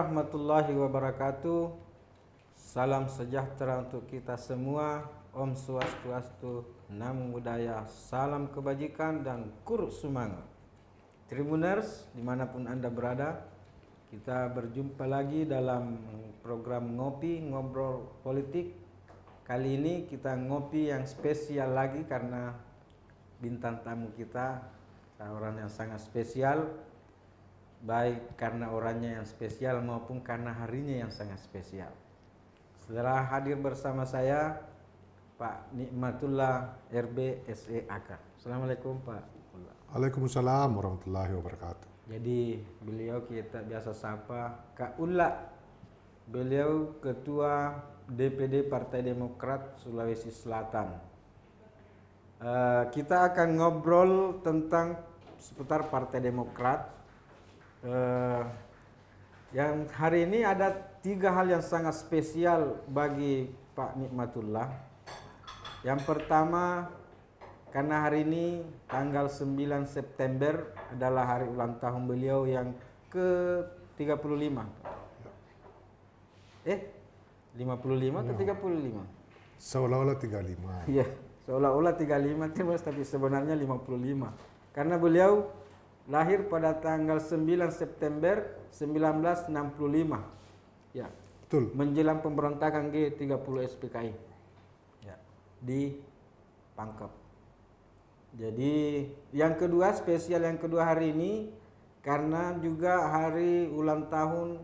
Warahmatullahi wabarakatuh. Salam sejahtera untuk kita semua. Om Swastiastu, Namo Buddhaya, salam kebajikan dan kuruk semangat. Tribuners, dimanapun Anda berada, kita berjumpa lagi dalam program Ngopi, Ngobrol Politik. Kali ini kita ngopi yang spesial lagi karena bintang tamu kita orang yang sangat spesial. Baik karena orangnya yang spesial maupun karena harinya yang sangat spesial. Setelah hadir bersama saya Pak Nikmatullah RB SEAK. Assalamualaikum Pak. Waalaikumsalam warahmatullahi wabarakatuh. Jadi beliau kita biasa sapa Kak Ulla. Beliau Ketua DPD Partai Demokrat Sulawesi Selatan. Kita akan ngobrol tentang seputar Partai Demokrat. Yang hari ini ada 3 hal yang sangat spesial bagi Pak Nikmatullah. Yang pertama, karena hari ini tanggal 9 September adalah hari ulang tahun beliau yang ke-35. 55 atau 35? Seolah-olah 35. Iya, seolah-olah 35 tapi sebenarnya 55. Karena beliau lahir pada tanggal 9 September 1965. Ya. Betul. Menjelang pemberontakan G30 SPKI. Ya. Di Pangkep. Jadi yang kedua, spesial yang kedua hari ini karena juga hari ulang tahun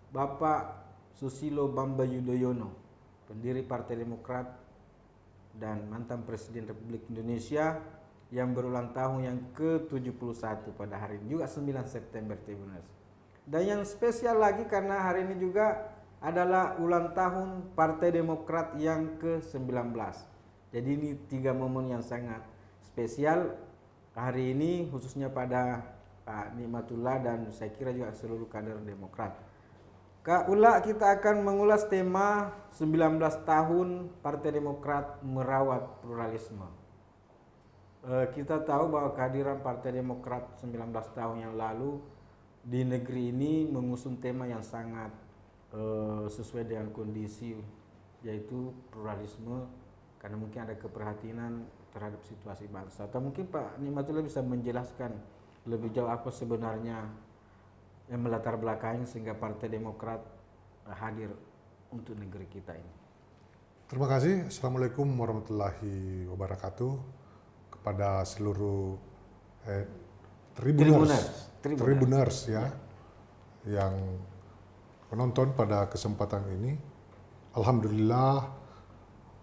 Bapak Susilo Bambang Yudhoyono, pendiri Partai Demokrat dan mantan Presiden Republik Indonesia, yang berulang tahun yang ke-71 pada hari ini juga 9 September Tribuners. Dan yang spesial lagi karena hari ini juga adalah ulang tahun Partai Demokrat yang ke-19. Jadi ini 3 momen yang sangat spesial hari ini khususnya pada Pak Nikmatullah dan saya kira juga seluruh kader Demokrat. Kak Ulla, kita akan mengulas tema 19 tahun Partai Demokrat merawat pluralisme. Kita tahu bahwa kehadiran Partai Demokrat 19 tahun yang lalu di negeri ini mengusung tema yang sangat sesuai dengan kondisi, yaitu pluralisme, karena mungkin ada keprihatinan terhadap situasi bangsa. Atau mungkin Pak Nikmatullah bisa menjelaskan lebih jauh apa sebenarnya yang melatar belakangi sehingga Partai Demokrat hadir untuk negeri kita ini. Terima kasih. Assalamualaikum warahmatullahi wabarakatuh. Kepada seluruh Tribuners ya, yang menonton pada kesempatan ini. Alhamdulillah,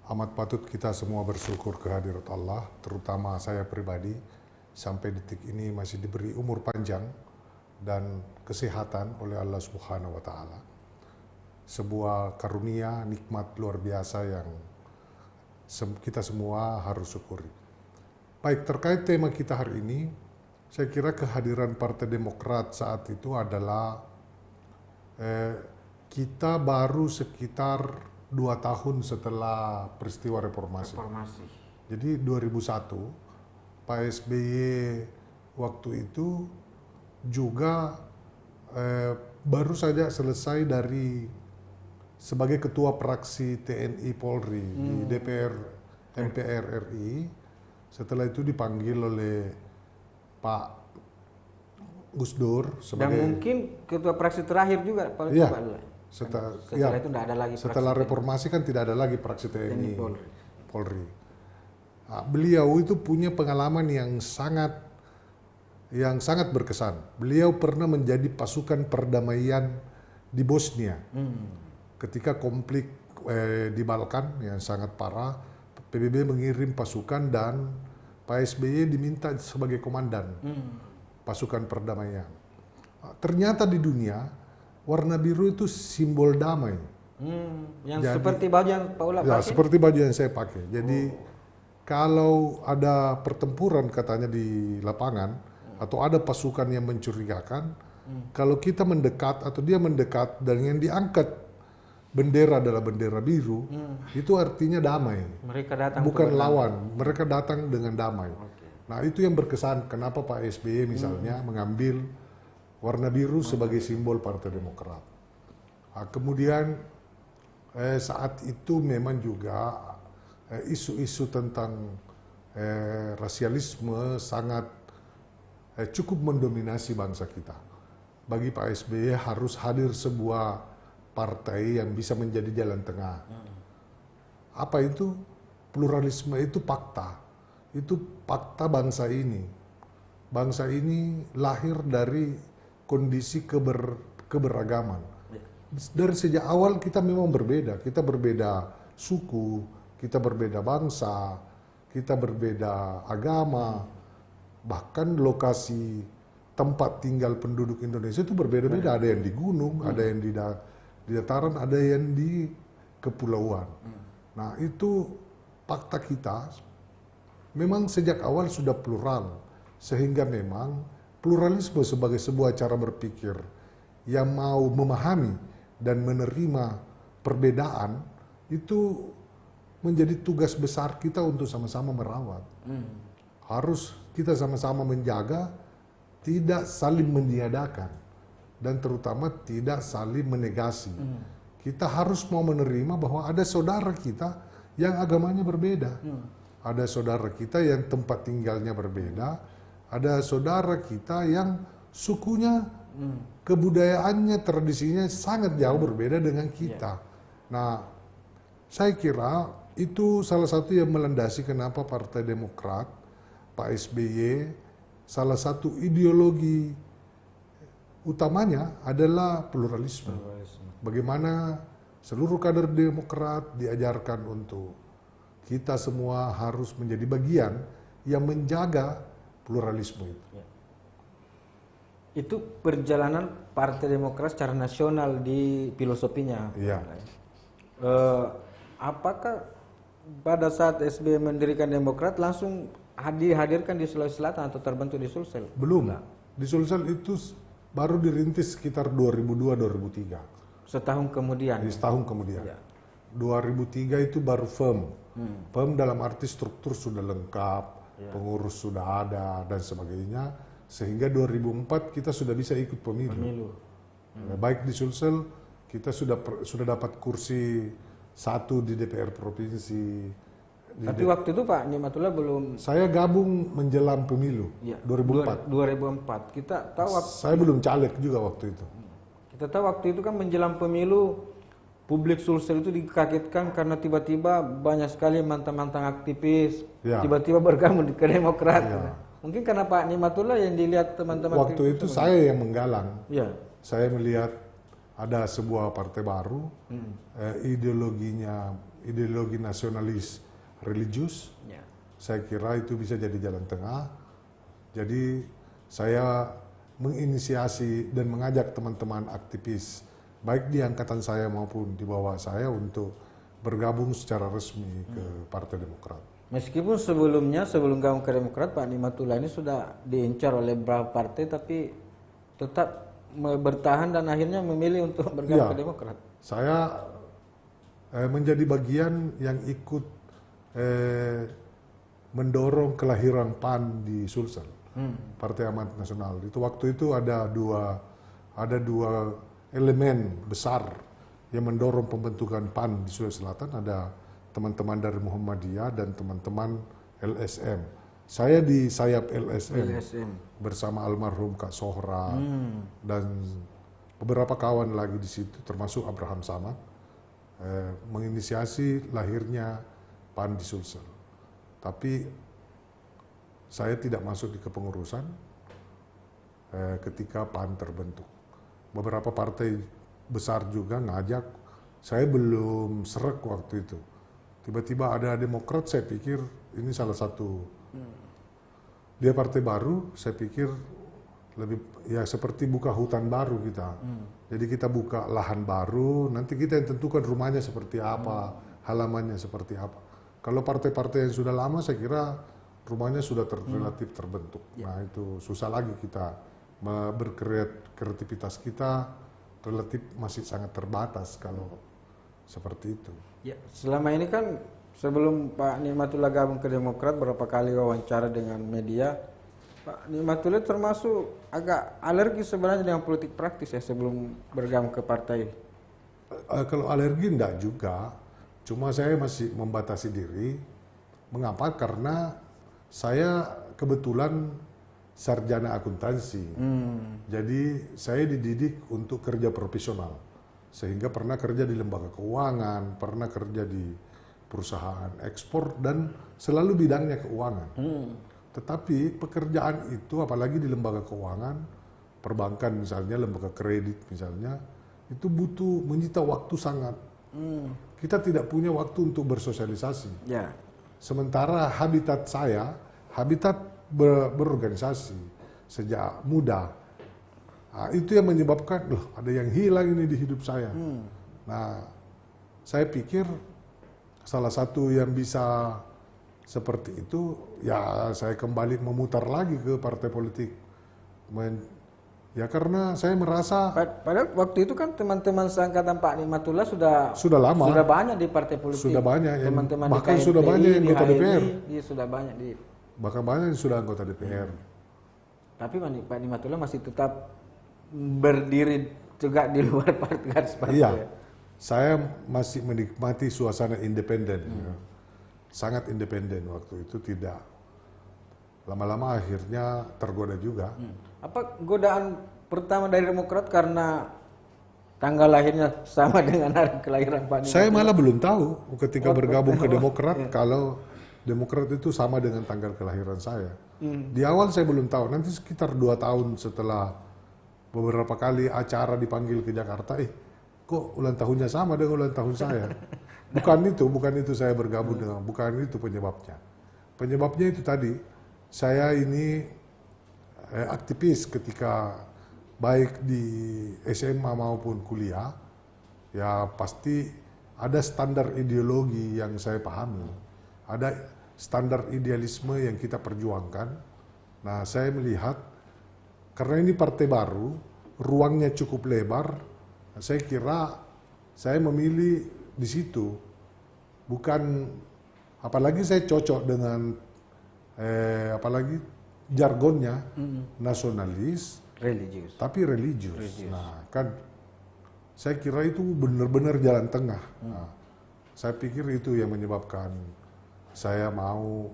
amat patut kita semua bersyukur kehadirat Allah, terutama saya pribadi sampai detik ini masih diberi umur panjang dan kesehatan oleh Allah Subhanahu wa taala. Sebuah karunia nikmat luar biasa yang kita semua harus syukuri. Baik, terkait tema kita hari ini, saya kira kehadiran Partai Demokrat saat itu adalah kita baru sekitar 2 tahun setelah peristiwa reformasi. Jadi 2001, Pak SBY waktu itu juga baru saja selesai dari sebagai ketua fraksi TNI Polri di DPR MPR RI. Setelah itu dipanggil oleh Pak Gus Dur sebagai, dan mungkin ketua fraksi terakhir juga Pak. Iya, setelah ya, itu tidak ada lagi. Setelah reformasi kan tidak ada lagi fraksi TNI Polri. Nah, beliau itu punya pengalaman yang sangat berkesan. Beliau pernah menjadi pasukan perdamaian di Bosnia ketika konflik di Balkan yang sangat parah. PBB mengirim pasukan dan Pak SBY diminta sebagai komandan pasukan perdamaian. Ternyata di dunia warna biru itu simbol damai. Yang jadi, seperti baju yang Pak Ulla pakai? Ya, seperti baju yang saya pakai. Jadi kalau ada pertempuran katanya di lapangan atau ada pasukan yang mencurigakan, kalau kita mendekat atau dia mendekat dan yang diangkat bendera adalah bendera biru, itu artinya damai. Mereka datang bukan lawan, mereka datang dengan damai. Nah, itu yang berkesan kenapa Pak SBY misalnya mengambil warna biru sebagai simbol Partai Demokrat. Kemudian saat itu memang juga isu-isu tentang rasialisme sangat cukup mendominasi bangsa kita. Bagi Pak SBY harus hadir sebuah partai yang bisa menjadi jalan tengah. Apa itu? Pluralisme itu fakta. Itu fakta bangsa ini. Bangsa ini lahir dari kondisi keberagaman. Dari sejak awal kita memang berbeda. Kita berbeda suku, kita berbeda bangsa, kita berbeda agama. Bahkan lokasi tempat tinggal penduduk Indonesia itu berbeda-beda. Ada yang di gunung, ada yang di dataran, ada yang di kepulauan. Nah, itu fakta kita memang sejak awal sudah plural, sehingga memang pluralisme sebagai sebuah cara berpikir yang mau memahami dan menerima perbedaan itu menjadi tugas besar kita untuk sama-sama merawat. Harus kita sama-sama menjaga, tidak saling meniadakan, dan terutama tidak saling menegasi. Kita harus mau menerima bahwa ada saudara kita yang agamanya berbeda. Ada saudara kita yang tempat tinggalnya berbeda. Ada saudara kita yang sukunya, kebudayaannya, tradisinya sangat jauh berbeda dengan kita. Nah, saya kira itu salah satu yang melandasi kenapa Partai Demokrat, Pak SBY, salah satu ideologi utamanya adalah pluralisme. Bagaimana seluruh kader Demokrat diajarkan untuk kita semua harus menjadi bagian yang menjaga pluralisme itu. Itu perjalanan Partai Demokrat secara nasional di filosofinya. Iya. Apakah pada saat SBY mendirikan Demokrat langsung dihadirkan di Sulawesi Selatan atau terbentuk di Sulsel? Belum. Di Sulsel itu baru dirintis sekitar 2002-2003. Setahun kemudian. Setahun kemudian. Ya. 2003 itu baru firm. Firm dalam arti struktur sudah lengkap, pengurus sudah ada dan sebagainya. Sehingga 2004 kita sudah bisa ikut pemilu. Baik di Sulsel kita sudah dapat kursi 1 di DPR provinsi. Tapi waktu itu Pak Nikmatullah belum. Saya gabung menjelang pemilu 2004. 2004. Kita tahu. Saya belum caleg juga waktu itu. Kita tahu waktu itu kan menjelang pemilu, publik Sulsel itu dikagetkan karena tiba-tiba banyak sekali mantan-mantan aktivis tiba-tiba bergabung ke Demokrat. Mungkin karena Pak Nikmatullah yang dilihat teman-teman. Waktu itu saya yang menggalang. Ya. Saya melihat ada sebuah partai baru, ideologi nasionalis religius. Saya kira itu bisa jadi jalan tengah. Jadi saya menginisiasi dan mengajak teman-teman aktivis, baik di angkatan saya maupun di bawah saya, untuk bergabung secara resmi ke Partai Demokrat. Meskipun sebelumnya, sebelum gabung ke Demokrat, Pak Nikmatullah ini sudah diincar oleh beberapa partai, tapi tetap bertahan dan akhirnya memilih untuk bergabung ke Demokrat. Saya menjadi bagian yang ikut mendorong kelahiran PAN di Sulsel, Partai Amanat Nasional. Itu waktu itu ada dua elemen besar yang mendorong pembentukan PAN di Sulawesi Selatan. Ada teman-teman dari Muhammadiyah dan teman-teman LSM. Saya di sayap LSM. Bersama almarhum Kak Sohra dan beberapa kawan lagi di situ, termasuk Abraham Samad, menginisiasi lahirnya PAN di Sulsel. Tapi saya tidak masuk di kepengurusan ketika PAN terbentuk. Beberapa partai besar juga ngajak, saya belum serak waktu itu. Tiba-tiba ada Demokrat, saya pikir ini salah satu, dia partai baru, saya pikir lebih ya seperti buka hutan baru kita. Jadi kita buka lahan baru, nanti kita yang tentukan rumahnya seperti apa, halamannya seperti apa. Kalau partai-partai yang sudah lama, saya kira rumahnya sudah relatif terbentuk. Nah itu susah lagi kita kreativitas kita relatif masih sangat terbatas kalau seperti itu. Ya, selama ini kan sebelum Pak Nikmatullah gabung ke Demokrat, berapa kali wawancara dengan media, Pak Nikmatullah termasuk agak alergi sebenarnya dengan politik praktis ya sebelum bergabung ke partai Kalau alergi enggak juga, cuma saya masih membatasi diri. Mengapa? Karena saya kebetulan sarjana akuntansi. Jadi saya dididik untuk kerja profesional. Sehingga pernah kerja di lembaga keuangan, pernah kerja di perusahaan ekspor, dan selalu bidangnya keuangan. Tetapi pekerjaan itu, apalagi di lembaga keuangan, perbankan misalnya, lembaga kredit misalnya, itu butuh menyita waktu sangat. Kita tidak punya waktu untuk bersosialisasi. Ya. Sementara habitat saya, habitat berorganisasi sejak muda. Nah, itu yang menyebabkan, loh, ada yang hilang ini di hidup saya. Nah, saya pikir salah satu yang bisa seperti itu, ya saya kembali memutar lagi ke partai politik. Ya karena saya merasa... Padahal waktu itu kan teman-teman seangkatan Pak Nikmatullah sudah lama. Sudah banyak di partai politik. Sudah banyak. Teman-teman bahkan di KMPI, sudah banyak yang anggota HMI, DPR. Iya, sudah banyak di... Bahkan banyak yang sudah anggota DPR. Tapi Pak Nikmatullah masih tetap berdiri juga di luar garis partai. Iya, saya masih menikmati suasana independen. Ya. Sangat independen waktu itu, tidak. Lama-lama akhirnya tergoda juga. Apa godaan pertama dari Demokrat karena tanggal lahirnya sama dengan hari kelahiran Pak Nikmatullah? Saya malah belum tahu ketika bergabung ke Demokrat kalau Demokrat itu sama dengan tanggal kelahiran saya. Di awal saya belum tahu, nanti sekitar 2 tahun setelah beberapa kali acara dipanggil ke Jakarta, kok ulang tahunnya sama dengan ulang tahun saya. Bukan itu saya bergabung dengan, bukan itu penyebabnya. Penyebabnya itu tadi, saya ini aktivis ketika baik di SMA maupun kuliah, ya pasti ada standar ideologi yang saya pahami, ada standar idealisme yang kita perjuangkan. Nah, saya melihat karena ini partai baru, ruangnya cukup lebar, saya kira saya memilih di situ. Bukan, apalagi saya cocok dengan, apalagi jargonnya, nasionalis, religius. tapi religius. Nah, kan saya kira itu benar-benar jalan tengah. Nah, saya pikir itu yang menyebabkan saya mau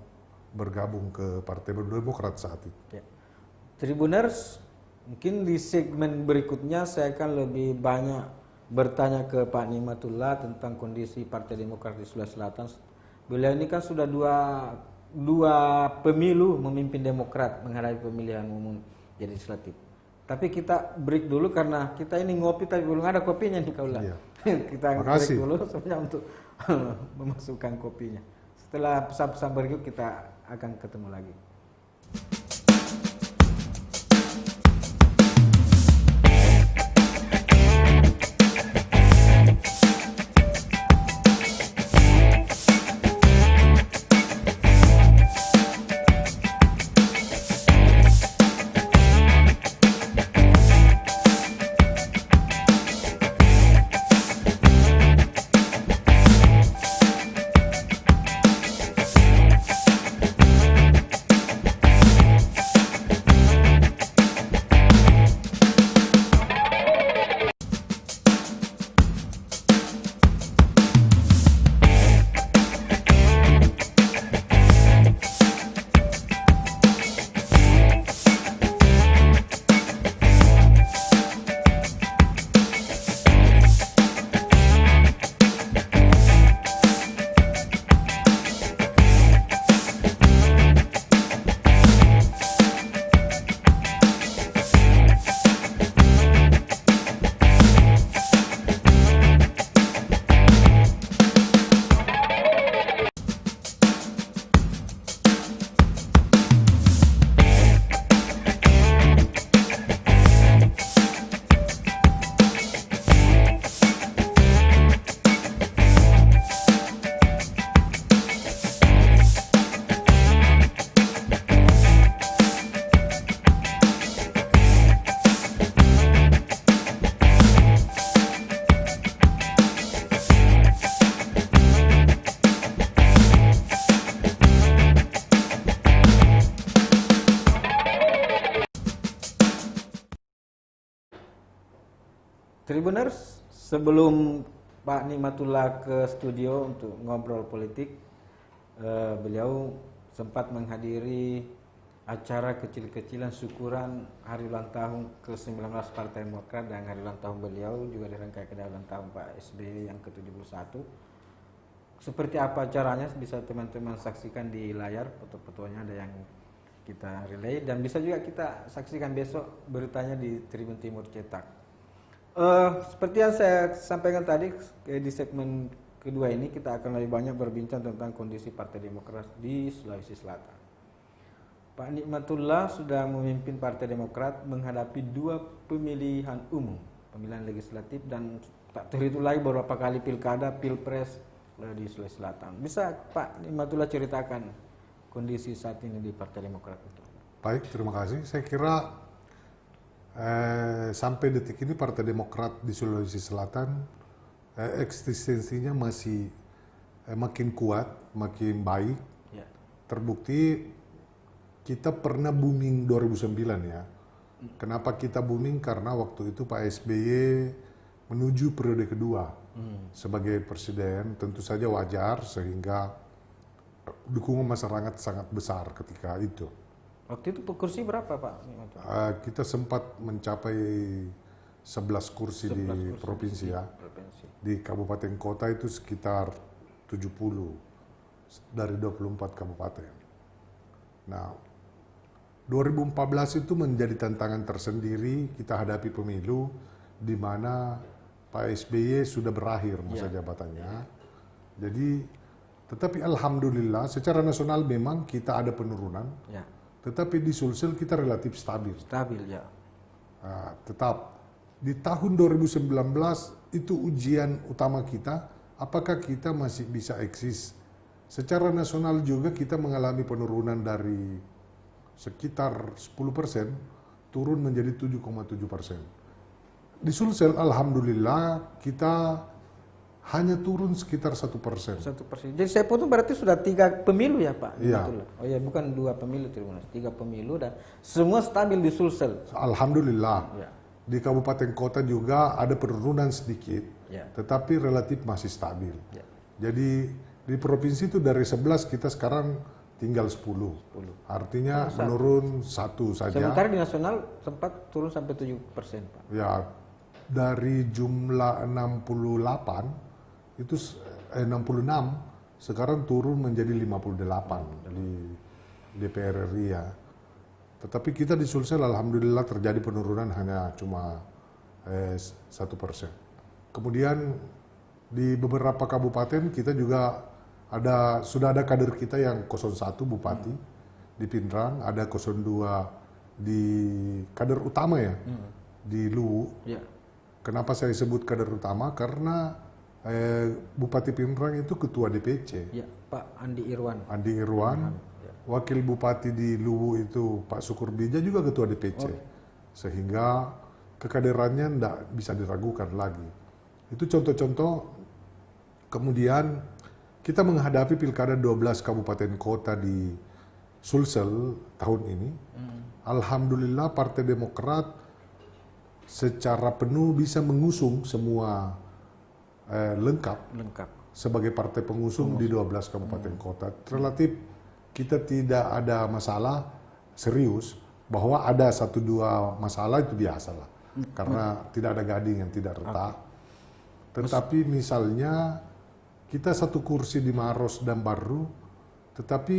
bergabung ke Partai Demokrat saat itu. Ya. Tribuners, mungkin di segmen berikutnya saya akan lebih banyak bertanya ke Pak Nikmatullah tentang kondisi Partai Demokrat di Sulawesi Selatan. Beliau ini kan sudah dua pemilu memimpin Demokrat menghadapi pemilihan umum legislatif. Tapi kita break dulu karena kita ini ngopi tapi belum ada kopinya nih Kaulah. Iya. Kita Makasih. break dulu sebenarnya untuk memasukkan kopinya. Setelah pesan-pesan berikut kita akan ketemu lagi. Tribuners, sebelum Pak Nikmatullah ke studio untuk ngobrol politik, beliau sempat menghadiri acara kecil-kecilan syukuran hari ulang tahun ke-19 Partai Demokrat, dan hari ulang tahun beliau juga dirangkai ke ulang tahun Pak SBY yang ke-71. Seperti apa acaranya bisa teman-teman saksikan di layar, foto-fotonya ada yang kita relay, dan bisa juga kita saksikan besok beritanya di Tribun Timur Cetak. Seperti yang saya sampaikan tadi, di segmen kedua ini kita akan lebih banyak berbincang tentang kondisi Partai Demokrat di Sulawesi Selatan. Pak Nikmatullah sudah memimpin Partai Demokrat menghadapi 2 pemilihan umum, pemilihan legislatif, dan tak terhitung lagi beberapa kali pilkada, pilpres di Sulawesi Selatan. Bisa Pak Nikmatullah ceritakan kondisi saat ini di Partai Demokrat? Baik, terima kasih. Saya kira sampai detik ini Partai Demokrat di Sulawesi Selatan eksistensinya masih makin kuat, makin baik. Ya. Terbukti kita pernah booming 2009 ya. Kenapa kita booming? Karena waktu itu Pak SBY menuju periode kedua sebagai presiden. Tentu saja wajar, sehingga dukungan masyarakat sangat besar ketika itu. Waktu itu kursi berapa Pak? Kita sempat mencapai 11 kursi di provinsi ya. Di kabupaten kota itu sekitar 70 dari 24 kabupaten. Nah, 2014 itu menjadi tantangan tersendiri, kita hadapi pemilu di mana Pak SBY sudah berakhir masa jabatannya. Jadi, tetapi alhamdulillah secara nasional memang kita ada penurunan, tetapi di Sulsel kita relatif stabil. Stabil ya. Tetap di tahun 2019 itu ujian utama kita, apakah kita masih bisa eksis. Secara nasional juga kita mengalami penurunan dari sekitar 10% turun menjadi 7,7%. Di Sulsel alhamdulillah kita hanya turun sekitar 1%. 1%. Jadi saya potong berarti sudah 3 pemilu ya Pak? Iya. Oh ya, bukan 2 pemilu, 3 pemilu, dan semua stabil di Sulsel. Alhamdulillah. Ya. Di kabupaten kota juga ada penurunan sedikit, tetapi relatif masih stabil. Jadi di provinsi itu dari 11 kita sekarang tinggal 10. Artinya menurun 1 saja. Sementara di nasional sempat turun sampai 7% Pak. Ya, dari jumlah 68 itu 66 sekarang turun menjadi 58 di DPR RI ya. Tetapi kita di Sulsel alhamdulillah terjadi penurunan hanya cuma 1%. Kemudian di beberapa kabupaten kita juga sudah ada kader kita yang 01 Bupati di Pindrang, ada 02 di kader utama ya di Luwu. Kenapa saya sebut kader utama? Karena Bupati Pindrang itu ketua DPC. Pak Andi Irwan. Andi Irwan. Wakil Bupati di Luwu itu Pak Syukur Bija juga ketua DPC. Sehingga kekaderannya tidak bisa diragukan lagi. Itu contoh-contoh. Kemudian kita menghadapi pilkada 12 kabupaten kota di Sulsel tahun ini. Alhamdulillah Partai Demokrat secara penuh bisa mengusung semua lengkap sebagai partai pengusung di 12 kabupaten kota. Relatif kita tidak ada masalah serius, bahwa ada 1-2 masalah itu biasalah. Karena tidak ada gading yang tidak retak. Tetapi misalnya kita 1 kursi di Maros dan Baru, tetapi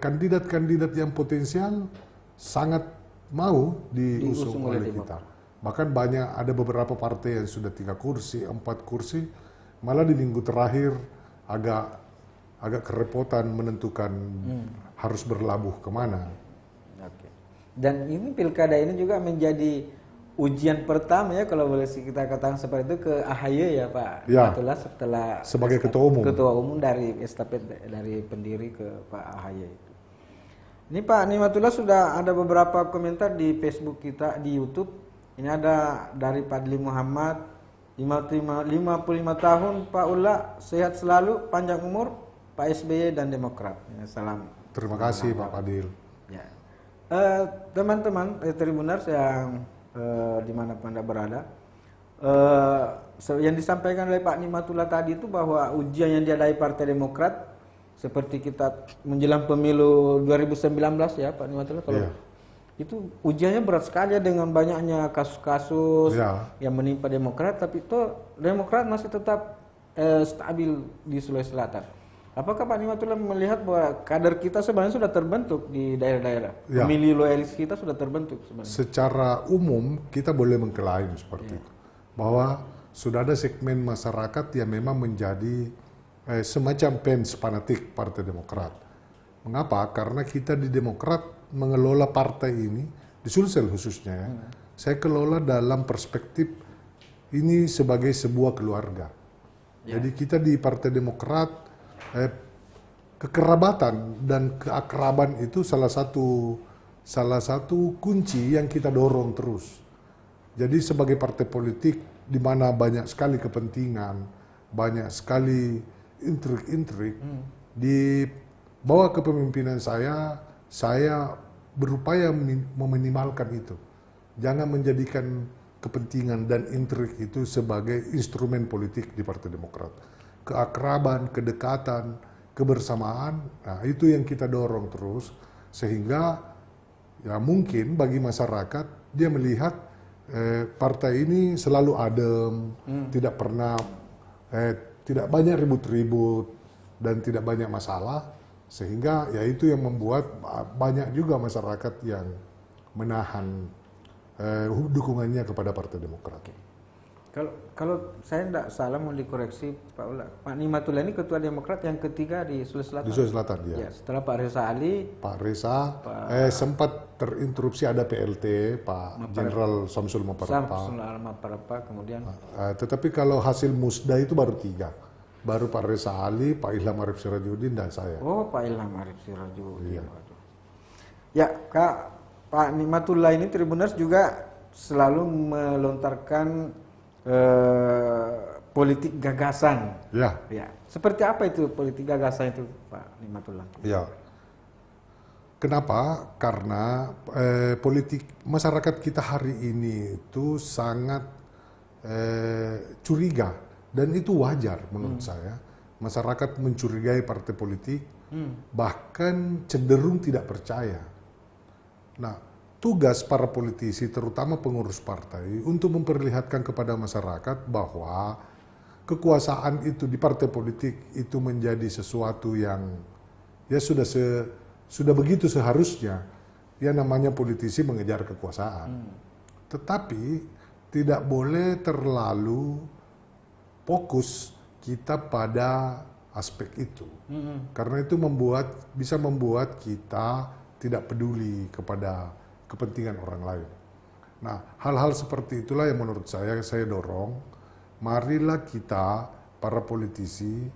kandidat-kandidat yang potensial sangat mau diusung oleh kita. Bahkan ada beberapa partai yang sudah 3 kursi, 4 kursi, malah di minggu terakhir agak kerepotan menentukan harus berlabuh kemana. Dan ini pilkada ini juga menjadi ujian pertama ya, kalau boleh kita katakan seperti itu, ke AHY ya Pak. Ya, setelah sebagai ketua umum dari estafet dari pendiri ke Pak AHY. Ini Pak Nikmatullah sudah ada beberapa komentar di Facebook kita, di YouTube. Ini ada dari Padli Muhammad, 55 tahun Pak Ulla, sehat selalu, panjang umur, Pak SBY dan Demokrat. Ya, salam. Terima kasih Pak Padil. Ya. Teman-teman Tribuners yang dimanapun Anda berada, yang disampaikan oleh Pak Nimatullah tadi itu bahwa ujian yang dihadapi Partai Demokrat seperti kita menjelang pemilu 2019 ya Pak Nimatullah, kalau itu ujiannya berat sekali ya, dengan banyaknya kasus-kasus yang menimpa Demokrat, tapi itu Demokrat masih tetap stabil di Sulawesi Selatan. Apakah Pak Nimatullah melihat bahwa kader kita sebenarnya sudah terbentuk di daerah-daerah? Pemilih loyalis kita sudah terbentuk sebenarnya. Secara umum kita boleh mengklaim seperti itu, bahwa sudah ada segmen masyarakat yang memang menjadi semacam fans fanatik Partai Demokrat. Mengapa? Karena kita di Demokrat mengelola partai ini, di Sulsel khususnya ya, saya kelola dalam perspektif ini sebagai sebuah keluarga. Jadi kita di Partai Demokrat, kekerabatan dan keakraban itu salah satu kunci yang kita dorong terus. Jadi sebagai partai politik di mana banyak sekali kepentingan, banyak sekali intrik-intrik, di bawah kepemimpinan saya berupaya meminimalkan itu. Jangan menjadikan kepentingan dan intrik itu sebagai instrumen politik di Partai Demokrat. Keakraban, kedekatan, kebersamaan, nah itu yang kita dorong terus, sehingga ya mungkin bagi masyarakat dia melihat partai ini selalu adem, tidak pernah tidak banyak ribut-ribut dan tidak banyak masalah, sehingga ya itu yang membuat banyak juga masyarakat yang menahan dukungannya kepada Partai Demokrat. Kalau saya tidak salah, mau dikoreksi Pak Nimatullah ini ketua Demokrat yang ketiga di Sulawesi Selatan. Di Sulawesi Selatan ya. Setelah Pak Reza Ali. Pak Reza sempat terinterupsi ada PLT Pak Jenderal Samsul Maparapa kemudian. Tetapi kalau hasil musda itu baru 3. Baru Pak Reza Ali, Pak Ilham Arif Sirajuddin dan saya. Oh, Pak Ilham Arif Sirajuddin. Ya, Pak Nimatullah ini Tribuners juga selalu melontarkan politik gagasan. Ya. Seperti apa itu politik gagasan itu, Pak Nimatullah? Ya. Kenapa? Karena politik masyarakat kita hari ini itu sangat curiga, dan itu wajar menurut saya. Masyarakat mencurigai partai politik, bahkan cenderung tidak percaya. Nah, tugas para politisi, terutama pengurus partai, untuk memperlihatkan kepada masyarakat bahwa kekuasaan itu di partai politik itu menjadi sesuatu yang ya sudah begitu seharusnya. Ya namanya politisi mengejar kekuasaan. Tetapi tidak boleh terlalu fokus kita pada aspek itu. Karena itu bisa membuat kita tidak peduli kepada kepentingan orang lain. Nah, hal-hal seperti itulah yang menurut saya dorong. Marilah kita, para politisi,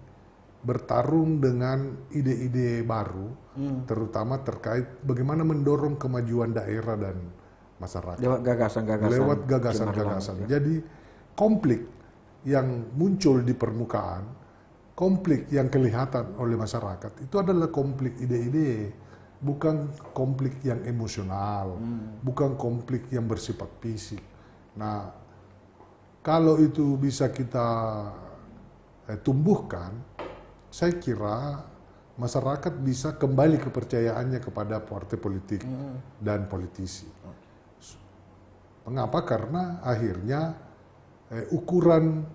bertarung dengan ide-ide baru, terutama terkait bagaimana mendorong kemajuan daerah dan masyarakat. Lewat gagasan-gagasan. Jadi, konflik yang muncul di permukaan, konflik yang kelihatan oleh masyarakat, itu adalah konflik ide-ide. Bukan konflik yang emosional, bukan konflik yang bersifat fisik. Nah, kalau itu bisa kita tumbuhkan, saya kira masyarakat bisa kembali kepercayaannya kepada partai politik dan politisi. Mengapa? Karena akhirnya ukuran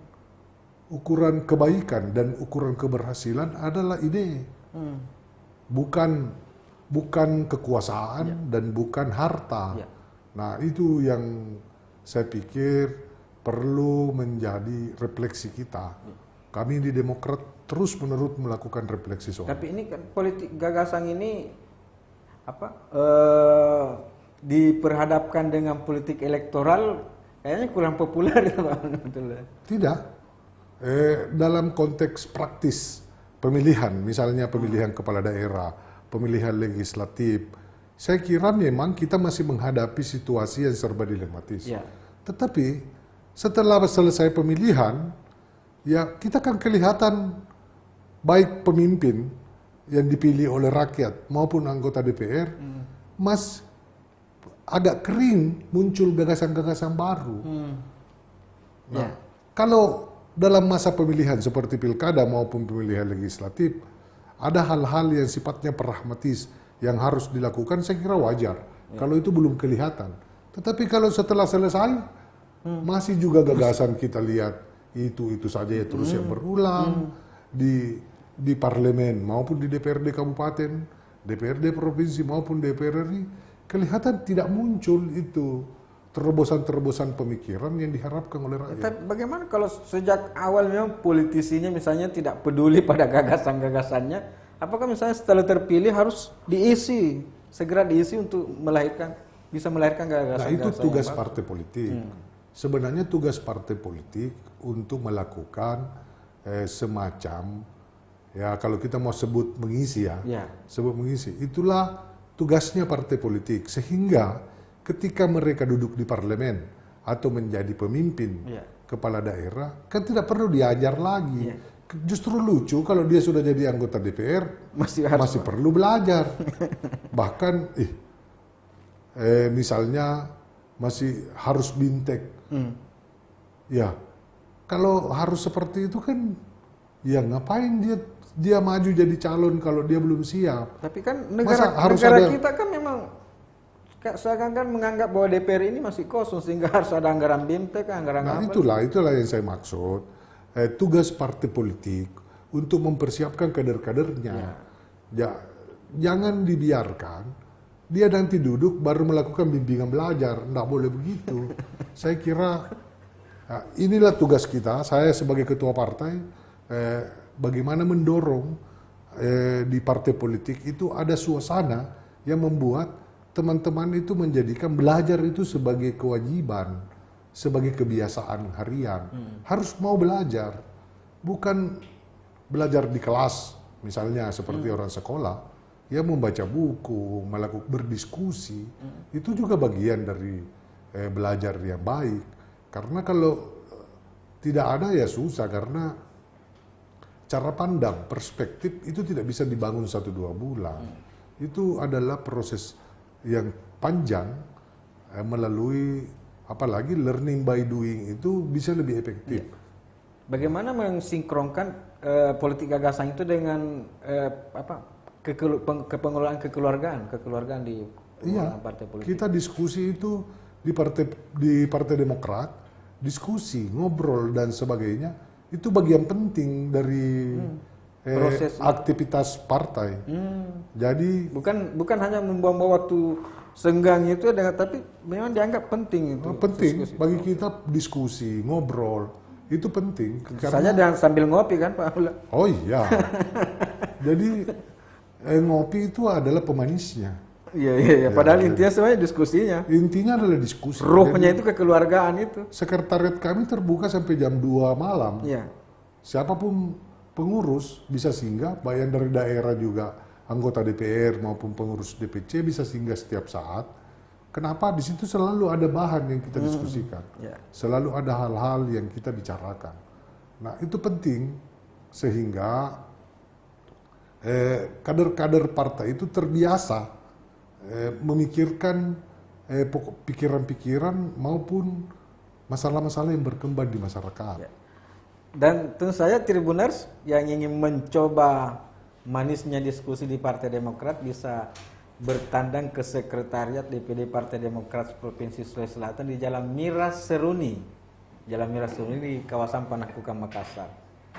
kebaikan dan ukuran keberhasilan adalah ide, bukan kekuasaan dan bukan harta. Nah, itu yang saya pikir perlu menjadi refleksi kita. Kami di Demokrat terus-menerus melakukan refleksi soal. Tapi ini kan politik gagasan ini diperhadapkan dengan politik elektoral kayaknya kurang populer ya Pak. Tidak. Dalam konteks praktis pemilihan, misalnya pemilihan kepala daerah, pemilihan legislatif, saya kira memang kita masih menghadapi situasi yang serba dilematis. Tetapi setelah selesai pemilihan, ya kita kan kelihatan baik pemimpin yang dipilih oleh rakyat maupun anggota DPR, agak kering muncul gagasan-gagasan baru. Nah, kalau dalam masa pemilihan seperti pilkada maupun pemilihan legislatif, ada hal-hal yang sifatnya pragmatis yang harus dilakukan, saya kira wajar. Kalau itu belum kelihatan. Tetapi kalau setelah selesai, masih juga gagasan kita lihat itu saja ya terus yang berulang di parlemen maupun di DPRD kabupaten, DPRD provinsi maupun DPR RI, kelihatan tidak muncul itu terobosan-terobosan pemikiran yang diharapkan oleh rakyat. Tapi bagaimana kalau sejak awal memang politisinya misalnya tidak peduli pada gagasan-gagasannya, apakah misalnya setelah terpilih harus segera diisi untuk bisa melahirkan gagasan-gagasan? Nah, itu tugas partai politik. Sebenarnya tugas partai politik untuk melakukan semacam, ya kalau kita mau sebut mengisi sebut mengisi, itulah tugasnya partai politik, sehingga ketika mereka duduk di parlemen atau menjadi pemimpin kepala daerah, kan tidak perlu diajar lagi. Justru lucu kalau dia sudah jadi anggota DPR, masih perlu belajar. Bahkan, misalnya masih harus bintek. Ya, kalau harus seperti itu kan, ya ngapain dia maju jadi calon kalau dia belum siap? Tapi kan negara kita kan memang seakan-akan menganggap bahwa DPR ini masih kosong sehingga harus ada anggaran BIMTEK, anggaran itulah yang saya maksud. Tugas partai politik untuk mempersiapkan kader-kadernya. Jangan dibiarkan dia nanti duduk baru melakukan bimbingan belajar. Nggak boleh begitu. Saya kira inilah tugas kita. Saya sebagai ketua partai, bagaimana mendorong di partai politik itu ada suasana yang membuat teman-teman itu menjadikan belajar itu sebagai kewajiban, sebagai kebiasaan harian. Harus mau belajar, bukan belajar di kelas, misalnya seperti orang sekolah, ya membaca buku, melakukan berdiskusi, itu juga bagian dari belajar yang baik. Karena kalau tidak ada ya susah, karena cara pandang, perspektif itu tidak bisa dibangun 1-2 bulan. Itu adalah proses yang panjang, melalui apalagi learning by doing itu bisa lebih efektif. Bagaimana mensinkronkan politik gagasan itu dengan kepengelolaan kekeluargaan di partai politik? Kita diskusi itu di partai Demokrat, diskusi, ngobrol dan sebagainya, itu bagian penting dari proses aktivitas partai. Jadi bukan hanya membuang waktu senggang itu, tapi memang dianggap penting itu. Penting bagi kita diskusi, ngobrol itu penting. Misalnya dengan sambil ngopi kan Pak Abdullah? Oh iya. Jadi ngopi itu adalah pemanisnya. Iya. Padahal intinya sebenarnya diskusinya. Intinya adalah diskusi. Ruhnya itu kekeluargaan itu. Sekretariat kami terbuka sampai jam 2 malam. Iya. Siapapun pengurus bisa singgah, baik yang dari daerah juga, anggota DPR maupun pengurus DPC bisa singgah setiap saat. Kenapa? Di situ selalu ada bahan yang kita diskusikan, selalu ada hal-hal yang kita bicarakan. Nah itu penting sehingga kader-kader partai itu terbiasa memikirkan pikiran-pikiran maupun masalah-masalah yang berkembang di masyarakat. Dan tentu saja Tribuners yang ingin mencoba manisnya diskusi di Partai Demokrat bisa bertandang ke Sekretariat DPD Partai Demokrat Provinsi Sulawesi Selatan di Jalan Miras Seruni. Jalan Miras Seruni di kawasan Panakukang, Makassar.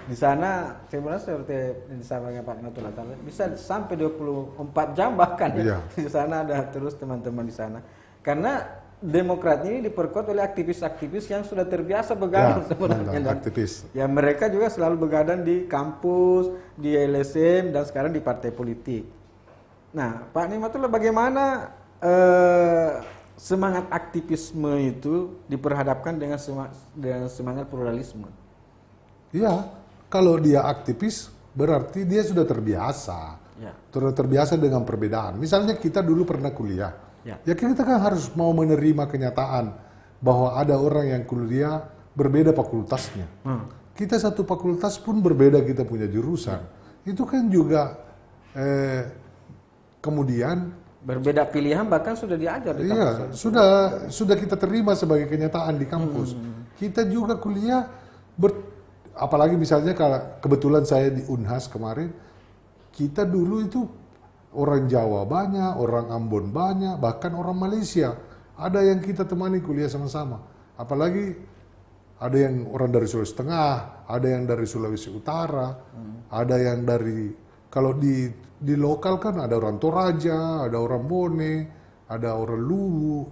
Di sana Tribuners seperti disampaikan Pak Natul bisa sampai 24 jam bahkan ya. Di sana ada terus teman-teman di sana. Karena Demokrat ini diperkuat oleh aktivis-aktivis yang sudah terbiasa begadang sebenarnya. Ya mereka juga selalu begadang di kampus, di LSM dan sekarang di partai politik. Nah, Pak Nikmatullah, bagaimana semangat aktivisme itu diperhadapkan dengan semangat pluralisme? Iya, kalau dia aktivis berarti dia sudah terbiasa. Terbiasa dengan perbedaan. Misalnya kita dulu pernah kuliah. Ya kita kan harus mau menerima kenyataan bahwa ada orang yang kuliah berbeda fakultasnya. Kita satu fakultas pun berbeda kita punya jurusan. Itu kan juga kemudian berbeda pilihan bahkan sudah diajar di kampus. Iya, sudah kita terima sebagai kenyataan di kampus. kita juga kuliah apalagi misalnya kalau kebetulan saya di Unhas kemarin, kita dulu itu orang Jawa banyak, orang Ambon banyak, bahkan orang Malaysia ada yang kita temani kuliah sama-sama. Apalagi ada yang orang dari Sulawesi Tengah, ada yang dari Sulawesi Utara, ada yang dari, kalau di lokal kan ada orang Toraja, ada orang Bone, ada orang Luwu.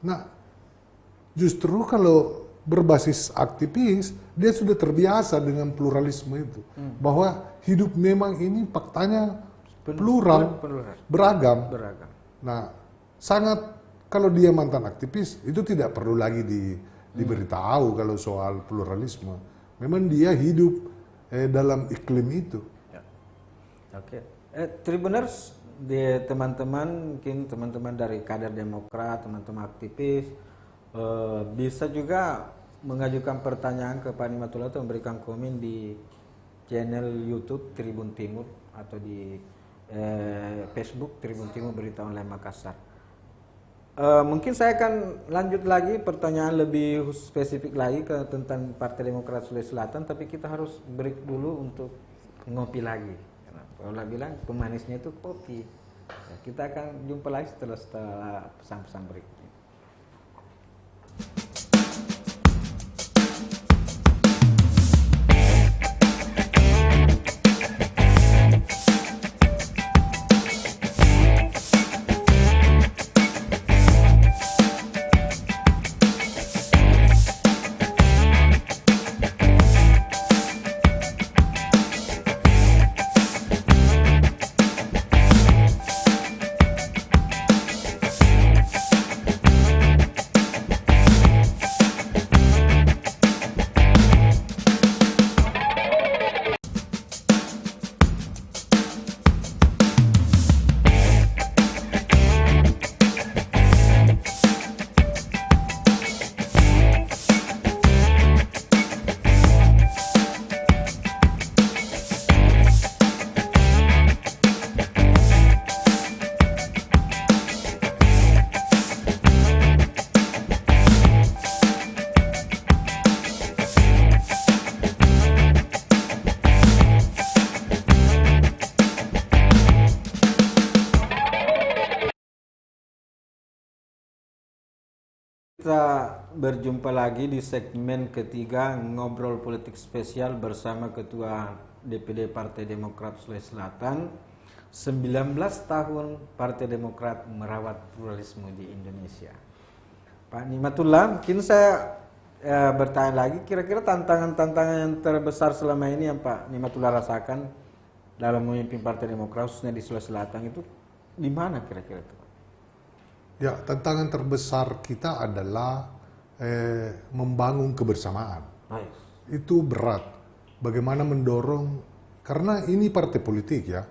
Nah, justru kalau berbasis aktivis, dia sudah terbiasa dengan pluralisme itu. Bahwa hidup memang ini faktanya plural, beragam. Nah, sangat, kalau dia mantan aktivis, itu tidak perlu lagi diberitahu kalau soal pluralisme. Memang dia hidup dalam iklim itu. Ya. Oke. Tribuners, teman-teman, mungkin teman-teman dari kader Demokrat, teman-teman aktivis, bisa juga mengajukan pertanyaan ke Pak Nimatullah atau memberikan komen di channel YouTube Tribun Timur atau di Facebook Tribun Timur Berita Online Makassar. Mungkin saya akan lanjut lagi pertanyaan lebih spesifik lagi tentang Partai Demokrat Sulawesi Selatan, tapi kita harus break dulu untuk ngopi lagi. Kalau bilang pemanisnya itu kopi. Ya, kita akan jumpa lagi setelah pesan-pesan berikut. Kita berjumpa lagi di segmen ketiga ngobrol politik spesial bersama Ketua DPD Partai Demokrat Sulawesi Selatan. 19 tahun Partai Demokrat merawat pluralisme di Indonesia. Pak Nimatullah, mungkin saya bertanya lagi, kira-kira tantangan-tantangan yang terbesar selama ini yang Pak Nimatullah rasakan dalam memimpin Partai Demokrat khususnya di Sulawesi Selatan itu di mana kira-kira itu? Ya, tantangan terbesar kita adalah membangun kebersamaan. Baik. Itu berat. Bagaimana mendorong, karena ini partai politik ya.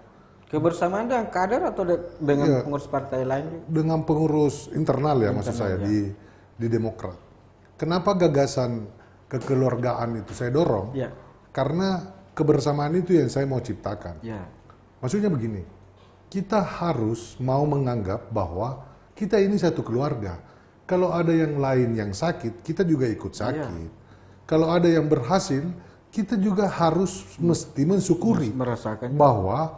Kebersamaan dengan kader atau dengan pengurus partai lain? Dengan pengurus internal ya, maksud saya ya. di Demokrat. Kenapa gagasan kekeluargaan itu saya dorong? Ya. Karena kebersamaan itu yang saya mau ciptakan. Ya. Maksudnya begini, kita harus mau menganggap bahwa kita ini satu keluarga. Kalau ada yang lain yang sakit, kita juga ikut sakit. Kalau ada yang berhasil, kita juga harus mesti mensyukuri. Merasakan bahwa,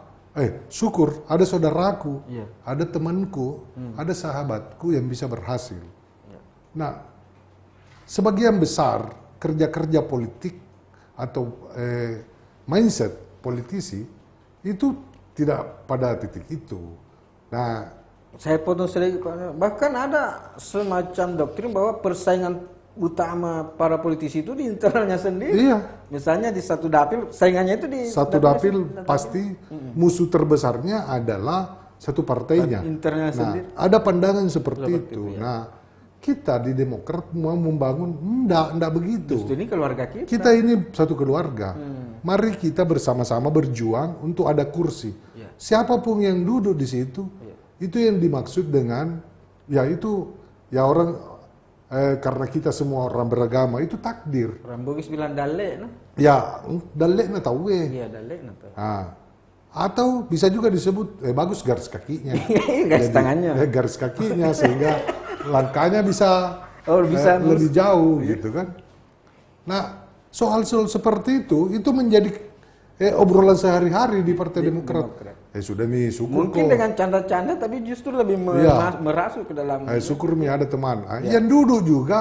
syukur ada saudaraku, ada temanku, ada sahabatku yang bisa berhasil. Nah, sebagian besar kerja-kerja politik atau mindset politisi itu tidak pada titik itu. Nah, saya potong sedikit, bahkan ada semacam doktrin bahwa persaingan utama para politisi itu di internalnya sendiri. Iya. Misalnya di satu dapil, saingannya itu di satu dapil pasti musuh terbesarnya adalah satu partainya. Internalnya sendiri. Ada pandangan seperti itu. Ya. Nah, kita di Demokrat mau membangun, enggak begitu. Justru ini keluarga kita. Kita ini satu keluarga. Mari kita bersama-sama berjuang untuk ada kursi. Ya. Siapapun yang duduk di situ, itu yang dimaksud dengan, ya itu, ya orang, karena kita semua orang beragama, itu takdir. Orang Bugis bilang dalek, nah. Ya, dalek na tahu Iya, dalek na tahu. Atau bisa juga disebut, bagus garis kakinya. Garis tangannya. Garis kakinya, sehingga langkahnya bisa, bisa lebih jauh, gitu kan. Nah, soal-soal seperti itu menjadi obrolan sehari-hari di Partai Demokrat. Sudah nih, syukur Mungkin kok. dengan canda-canda tapi justru lebih merasuk ke dalam. Syukur nih ada teman. Yang duduk juga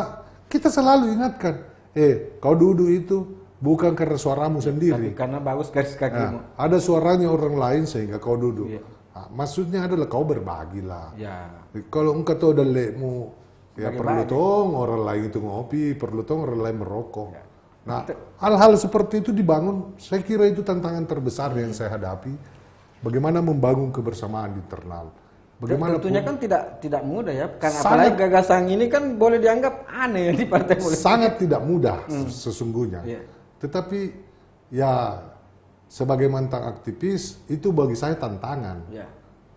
kita selalu ingatkan, kau duduk itu bukan karena suaramu sendiri. Tapi karena bagus garis kakimu. Ada suaranya orang lain sehingga kau duduk. Nah, maksudnya adalah kau berbagilah. Kalau engkau tahu dalekmu, perlu tong orang lain itu ngopi, perlu tong orang lain merokok. Nah, hal-hal seperti itu dibangun, saya kira itu tantangan terbesar yang saya hadapi. Bagaimana membangun kebersamaan di internal. Bagaimana tentunya kan tidak mudah ya, karena apalagi gagasan ini kan boleh dianggap aneh di partai politik. Sangat tidak mudah sesungguhnya. Tetapi ya sebagai mantan aktivis itu bagi saya tantangan.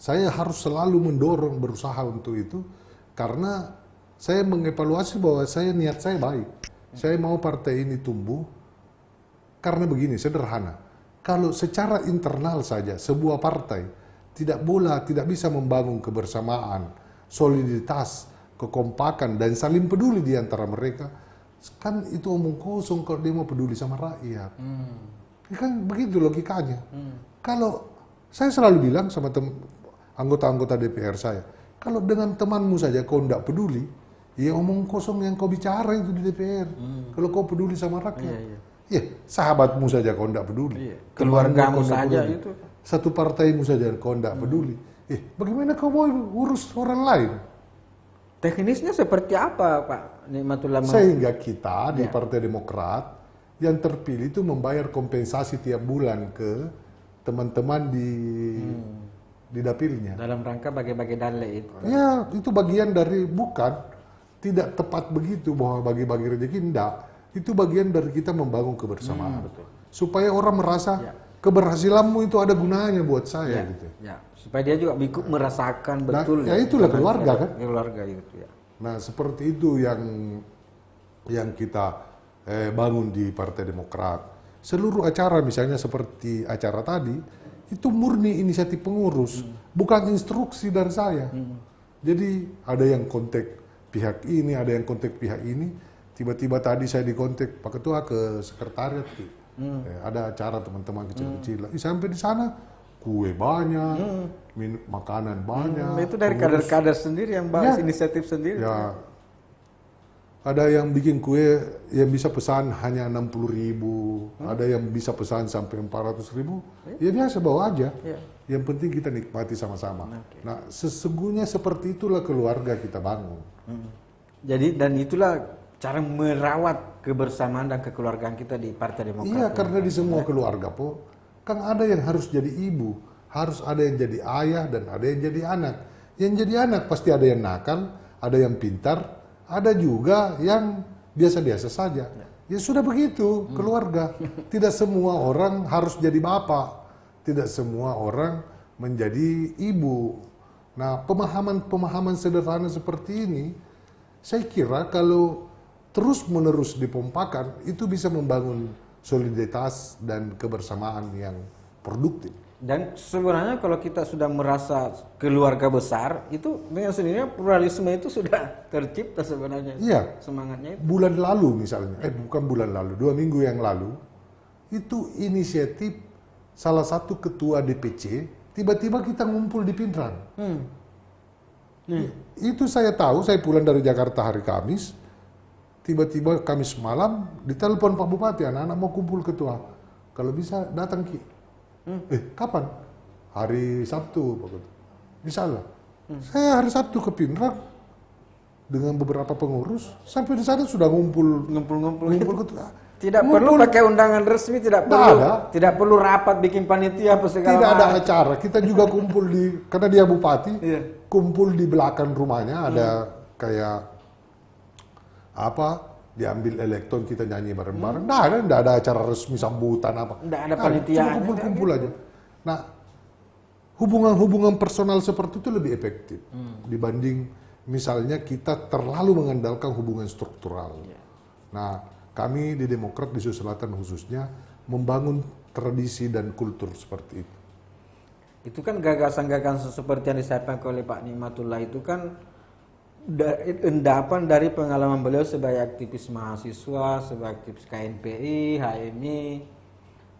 Saya harus selalu mendorong, berusaha untuk itu karena saya mengevaluasi bahwa niat saya baik. Saya mau partai ini tumbuh karena begini, sederhana. Kalau secara internal saja sebuah partai tidak bisa membangun kebersamaan, soliditas, kekompakan dan saling peduli di antara mereka, kan itu omong kosong kalau dia mau peduli sama rakyat. Kan begitu logikanya. Kalau saya selalu bilang sama anggota-anggota DPR saya, kalau dengan temanmu saja kau tidak peduli, ya omong kosong yang kau bicara itu di DPR. Kalau kau peduli sama rakyat, sahabatmu saja kau tidak peduli. Keluargamu saja peduli. itu. Satu partaimu saja kau tidak peduli. Bagaimana kau mau urus orang lain? Teknisnya seperti apa, Pak Nikmatullah? Sehingga kita di Partai Demokrat yang terpilih itu membayar kompensasi tiap bulan ke teman-teman di dapilnya. Dalam rangka bagi-bagi dalek itu. Ya, itu bagian dari tidak tepat begitu bahwa bagi-bagi rezeki, enggak. Itu bagian dari kita membangun kebersamaan. Supaya orang merasa keberhasilanmu itu ada gunanya buat saya gitu. Supaya dia juga ikut merasakan betul. Ya itulah keluarga kan. Keluarga itu ya. Nah, seperti itu yang kita bangun di Partai Demokrat. Seluruh acara misalnya seperti acara tadi itu murni inisiatif pengurus, bukan instruksi dari saya. Jadi ada yang kontak pihak ini, ada yang kontak pihak ini. Tiba-tiba tadi saya dikontak Pak Ketua ke sekretariat. Ada acara teman-teman kecil-kecil. Sampai di sana kue banyak, makanan banyak. Itu dari kader-kader sendiri yang bahas inisiatif sendiri. Ya, ada yang bikin kue yang bisa pesan hanya 60.000, ada yang bisa pesan sampai 400.000. Ya biasa bawa aja. Yang penting kita nikmati sama-sama. Nah, sesungguhnya seperti itulah keluarga kita bangun. Jadi dan itulah cara merawat kebersamaan dan kekeluargaan kita di Partai Demokrat. Iya, karena di semua keluarga kan ada yang harus jadi ibu, harus ada yang jadi ayah dan ada yang jadi anak. Yang jadi anak pasti ada yang nakal, ada yang pintar, ada juga yang biasa-biasa saja. Ya sudah begitu keluarga. Tidak semua orang harus jadi bapak, tidak semua orang menjadi ibu. Nah, pemahaman sederhana seperti ini, saya kira kalau terus-menerus dipompakan, itu bisa membangun soliditas dan kebersamaan yang produktif. Dan sebenarnya kalau kita sudah merasa keluarga besar, itu dengan sendirinya pluralisme itu sudah tercipta sebenarnya. Iya. Semangatnya itu. Bulan lalu misalnya, bukan bulan lalu, 2 minggu yang lalu, itu inisiatif salah satu ketua DPC, tiba-tiba kita ngumpul di Pindrang. Itu saya tahu, saya pulang dari Jakarta hari Kamis, tiba-tiba Kamis malam ditelepon Pak Bupati, anak-anak mau kumpul ketua. Kalau bisa datang Ki. Kapan? Hari Sabtu Pak Ketua. Misalnya. Saya hari Sabtu ke Pindrang dengan beberapa pengurus, sampai di sana sudah ngumpul ketua. Tidak perlu pakai undangan resmi, tidak perlu rapat bikin panitia apa segala. Tidak ada acara. Kita juga kumpul karena dia bupati, kumpul di belakang rumahnya ada kayak diambil elektron, kita nyanyi bareng-bareng. Nggak ada acara resmi sambutan apa. Nggak ada panitia. Cuma kumpul-kumpul aja. Nah, hubungan personal seperti itu lebih efektif dibanding misalnya kita terlalu mengandalkan hubungan struktural. Nah, kami di Demokrat di Sulawesi Selatan khususnya membangun tradisi dan kultur seperti itu. Itu kan gagasan-gagasan seperti yang disampaikan oleh Pak Nikmatullah itu kan endapan dari pengalaman beliau sebagai aktivis mahasiswa, sebagai aktivis KNPI, HMI,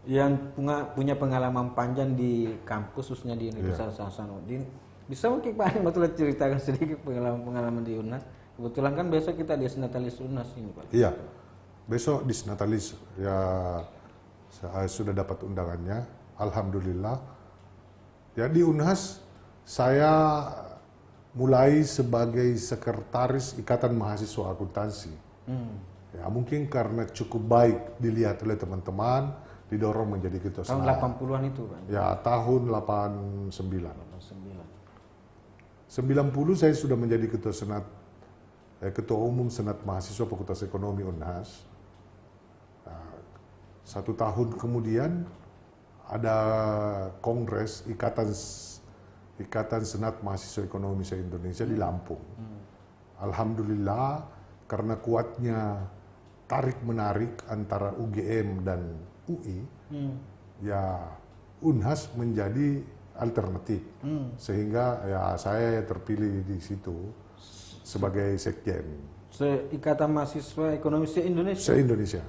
yang punya pengalaman panjang di kampus, khususnya di Universitas Hasanuddin. Bisa mungkin Pak Nimatullah ceritakan sedikit pengalaman di UNHAS? Kebetulan kan besok kita di Natalis UNHAS ini Pak. Iya, besok di Natalis ya saya sudah dapat undangannya, alhamdulillah. Ya di UNHAS saya mulai sebagai sekretaris Ikatan Mahasiswa Akuntansi. Ya mungkin karena cukup baik dilihat oleh teman-teman, didorong menjadi ketua tahun senat. 80-an itu kan? Ya tahun 89. 90 saya sudah menjadi ketua senat, ketua umum Senat Mahasiswa Fakultas Ekonomi UNHAS. Nah, 1 tahun kemudian ada kongres Ikatan Senat Mahasiswa Ekonomi se-Indonesia di Lampung. Alhamdulillah karena kuatnya tarik-menarik antara UGM dan UI, ya UNHAS menjadi alternatif. Sehingga ya saya terpilih di situ sebagai sekjen. Ikatan Mahasiswa Ekonomi se-Indonesia? Se-Indonesia.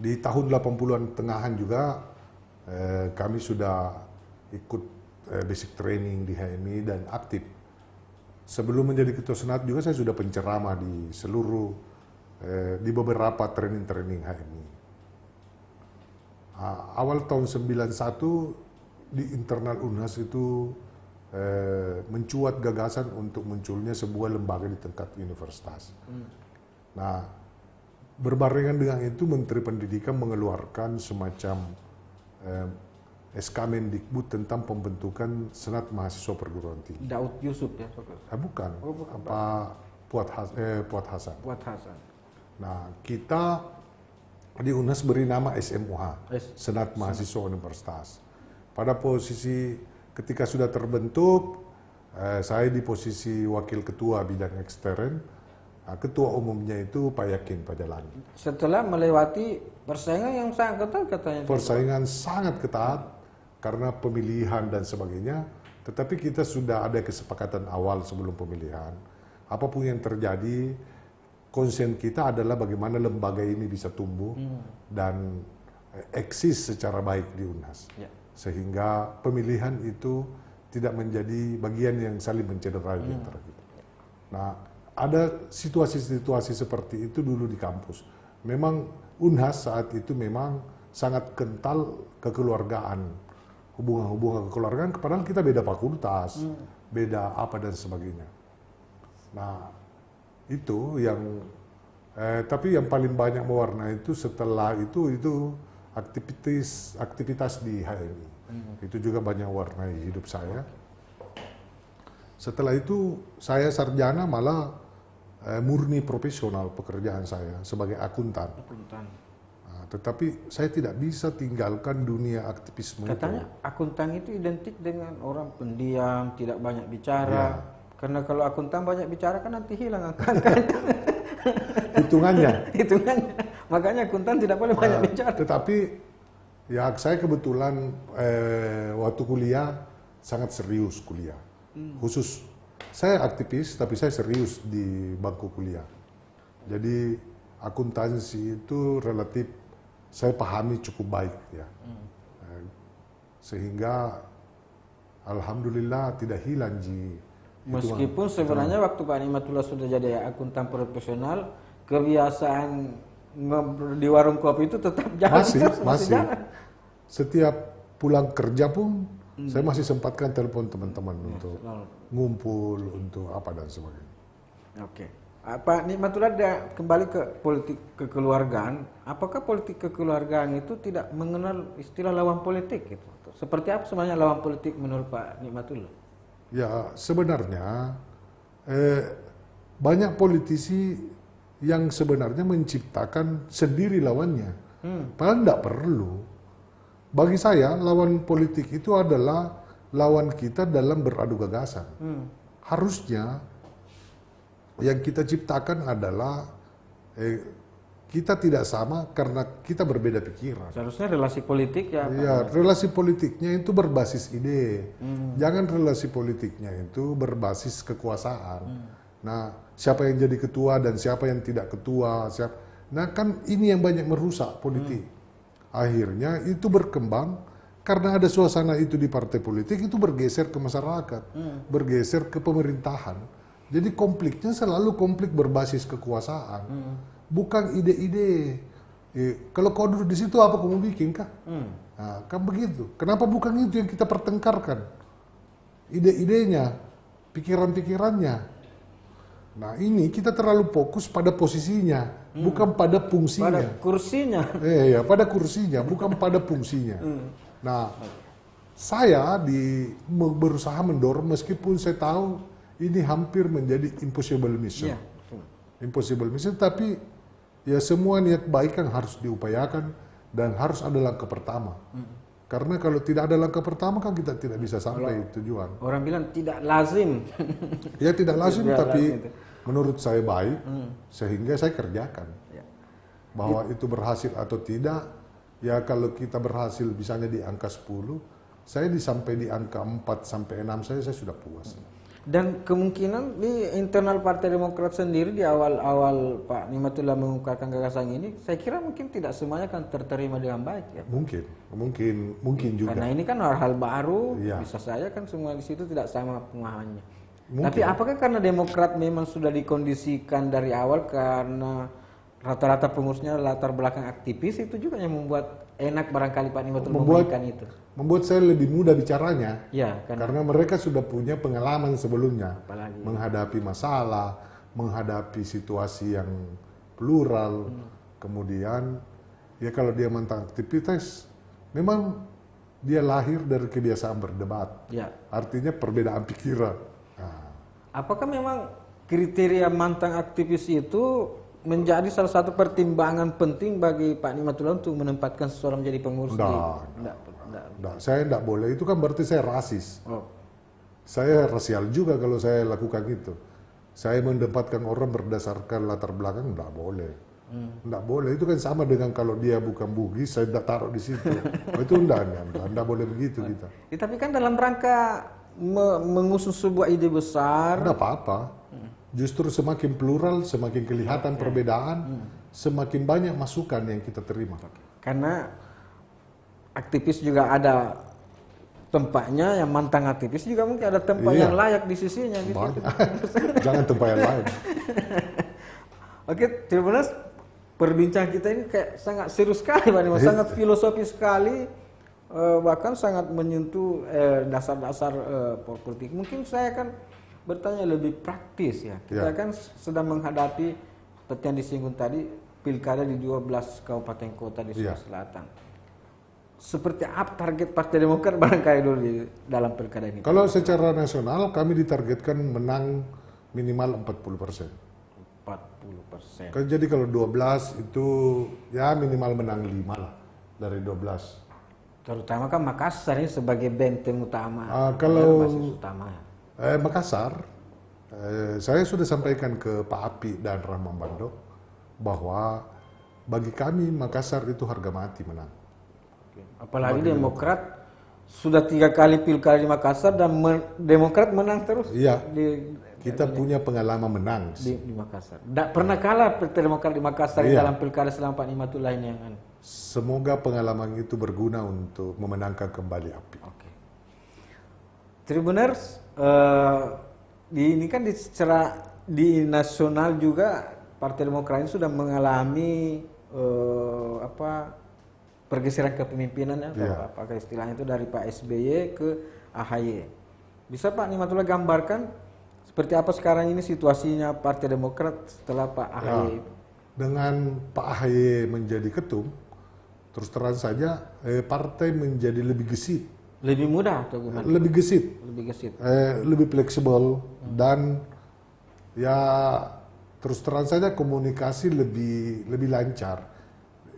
Di tahun 80-an tengahan juga kami sudah ikut basic training di HMI dan aktif. Sebelum menjadi ketua senat juga saya sudah penceramah di seluruh, di beberapa training-training HMI. Awal tahun 91 di internal UNHAS itu mencuat gagasan untuk munculnya sebuah lembaga di tingkat universitas. Nah, berbarengan dengan itu Menteri Pendidikan mengeluarkan semacam SK Mendikbud tentang pembentukan Senat Mahasiswa Perguruan Tinggi. Daud Yusuf ya? Bukan, Puat Hasan. Puat Hasan. Nah, kita di UNHAS beri nama SMUH, Senat Mahasiswa Universitas. Pada posisi ketika sudah terbentuk, saya di posisi wakil ketua bidang ekstern, ketua umumnya itu Pak Yakin Pajalani. Setelah melewati persaingan yang sangat ketat katanya. Persaingan sangat ketat karena pemilihan dan sebagainya, tetapi kita sudah ada kesepakatan awal sebelum pemilihan. Apapun yang terjadi, konsen kita adalah bagaimana lembaga ini bisa tumbuh dan eksis secara baik di UNHAS. Sehingga pemilihan itu tidak menjadi bagian yang saling mencederai di antara kita. Nah, ada situasi-situasi seperti itu dulu di kampus. Memang UNHAS saat itu memang sangat kental kekeluargaan, hubungan-hubungan kekeluargaan, padahal kita beda fakultas, beda apa dan sebagainya. Nah, itu yang tapi yang paling banyak mewarnai itu setelah itu aktivitas di HMI. Itu juga banyak warnai hidup saya. Setelah itu saya sarjana malah murni profesional pekerjaan saya sebagai akuntan. Nah, tetapi saya tidak bisa tinggalkan dunia aktivisme. Katanya akuntan itu identik dengan orang pendiam, tidak banyak bicara. Karena kalau akuntan banyak bicara kan nanti hilang angka-angkanya. Hitungannya. Makanya akuntan tidak boleh banyak bicara. Tetapi ya saya kebetulan waktu kuliah sangat serius kuliah. Khusus saya aktivis tapi saya serius di bangku kuliah. Jadi akuntansi itu relatif saya pahami cukup baik ya. Sehingga alhamdulillah tidak hilang meskipun sebenarnya waktu Pak Nimatullah sudah jadi akuntan profesional, kebiasaan di warung kopi itu tetap jalan. Masih. Setiap pulang kerja pun saya masih sempatkan telepon teman-teman untuk ngumpul, untuk apa dan sebagainya. Oke. Pak Nimatullah kembali ke politik kekeluargaan. Apakah politik kekeluargaan itu tidak mengenal istilah lawan politik? Gitu? Seperti apa sebenarnya lawan politik menurut Pak Nimatullah? Ya sebenarnya banyak politisi yang sebenarnya menciptakan sendiri lawannya. Padahal tidak perlu. Bagi saya lawan politik itu adalah lawan kita dalam beradu gagasan. Harusnya yang kita ciptakan adalah kita tidak sama karena kita berbeda pikiran. Seharusnya relasi politik ya. Ya, relasi politiknya itu berbasis ide. Jangan relasi politiknya itu berbasis kekuasaan. Nah, siapa yang jadi ketua dan siapa yang tidak ketua, nah kan ini yang banyak merusak politik. Akhirnya itu berkembang karena ada suasana itu di partai politik, itu bergeser ke masyarakat, bergeser ke pemerintahan. Jadi konfliknya selalu konflik berbasis kekuasaan, bukan ide-ide. Kalau kau duduk di situ apa kau mau bikin kah? Nah, kan begitu. Kenapa bukan itu yang kita pertengkarkan? Ide-idenya, pikiran-pikirannya. Nah ini kita terlalu fokus pada posisinya, bukan pada fungsinya. Pada kursinya. Ya, pada kursinya, bukan pada fungsinya. Nah, saya berusaha mendorong meskipun saya tahu ini hampir menjadi impossible mission. Iya, Impossible mission, tapi ya semua niat baik kan harus diupayakan dan harus ada langkah pertama. Karena kalau tidak ada langkah pertama kan kita tidak bisa sampai tujuan. Orang bilang tidak lazim. Ya tidak lazim, tapi lazim itu. menurut saya baik, sehingga saya kerjakan. Ya. Bahwa itu berhasil atau tidak, ya kalau kita berhasil misalnya di angka 10, saya sampai di angka 4 sampai 6 saya sudah puas. Dan kemungkinan di internal Partai Demokrat sendiri di awal-awal Pak Nimatullah mengungkapkan gagasan ini, saya kira mungkin tidak semuanya akan terterima dengan baik ya. Mungkin juga. Karena ini kan hal baru, Iya. bisa saja kan semua di situ tidak sama pemahamannya. Mungkin. Tapi apakah karena Demokrat memang sudah dikondisikan dari awal karena rata-rata pengurusnya latar belakang aktivis, itu juga yang membuat enak barangkali Pak Nimatullah memberikan itu? Membuat saya lebih mudah bicaranya. Ya, Karena mereka sudah punya pengalaman sebelumnya. Apalagi. Menghadapi masalah, menghadapi situasi yang plural. Kemudian, ya kalau dia mantan aktivitas, memang dia lahir dari kebiasaan berdebat. Ya. Artinya perbedaan pikiran. Nah, Apakah memang kriteria mantan aktivis itu menjadi salah satu pertimbangan penting bagi Pak Nimatullah untuk menempatkan seseorang menjadi pengurus? Enggak. saya tidak boleh, itu kan berarti saya rasis. Oh. Saya rasial juga kalau saya lakukan itu. Saya mendapatkan orang berdasarkan latar belakang, tidak boleh. Tidak boleh, itu kan sama dengan kalau dia bukan Bugis, saya tidak taruh di situ. Itu tidak boleh begitu kita. Ya, tapi kan dalam rangka mengusung sebuah ide besar. Tidak apa-apa. Justru semakin plural, semakin kelihatan perbedaan, semakin banyak masukan yang kita terima. Karena aktivis juga ada tempatnya, yang mantan aktivis juga mungkin ada tempat yang layak di sisinya. Gitu. Jangan tempat yang lain. Oke, Tribuners, perbincangan kita ini kayak sangat serius sekali, Pak Nima, sangat filosofis sekali, bahkan sangat menyentuh dasar-dasar politik. Mungkin saya akan bertanya lebih praktis ya. Kita kan sedang menghadapi seperti yang disinggung tadi, pilkada di 12 kabupaten kota di Sulawesi Selatan. Seperti apa target Partai Demokrat barangkali dulu di dalam pilkada ini? Kalau secara nasional kami ditargetkan menang minimal 40%. 40%. Jadi kalau 12 itu ya minimal menang 5 lah dari 12. Terutama kan Makassar ini sebagai benteng utama. Kalau basis utama. Makassar, saya sudah sampaikan ke Pak Api dan Rahman Bando bahwa bagi kami Makassar itu harga mati menang. Apalagi Demokrat sudah 3 kali pilkada di Makassar dan Demokrat menang terus. Iya. Kita punya pengalaman menang di Makassar. Tidak pernah kalah Partai Demokrat di Makassar dalam pilkada selama Pak Nimatullah ini yang Semoga pengalaman itu berguna untuk memenangkan kembali Api. Oke. Tribuners, ini kan secara di nasional juga Partai Demokrat ini sudah mengalami pergeseran kepemimpinan ya, apakah istilahnya itu dari Pak SBY ke AHY. Bisa Pak Nimatullah gambarkan seperti apa sekarang ini situasinya Partai Demokrat setelah Pak AHY? Dengan Pak AHY menjadi ketum, terus terang saja partai menjadi lebih gesit. Lebih mudah atau gimana? Lebih gesit. Lebih gesit. Lebih fleksibel dan ya terus terang saja komunikasi lebih lancar.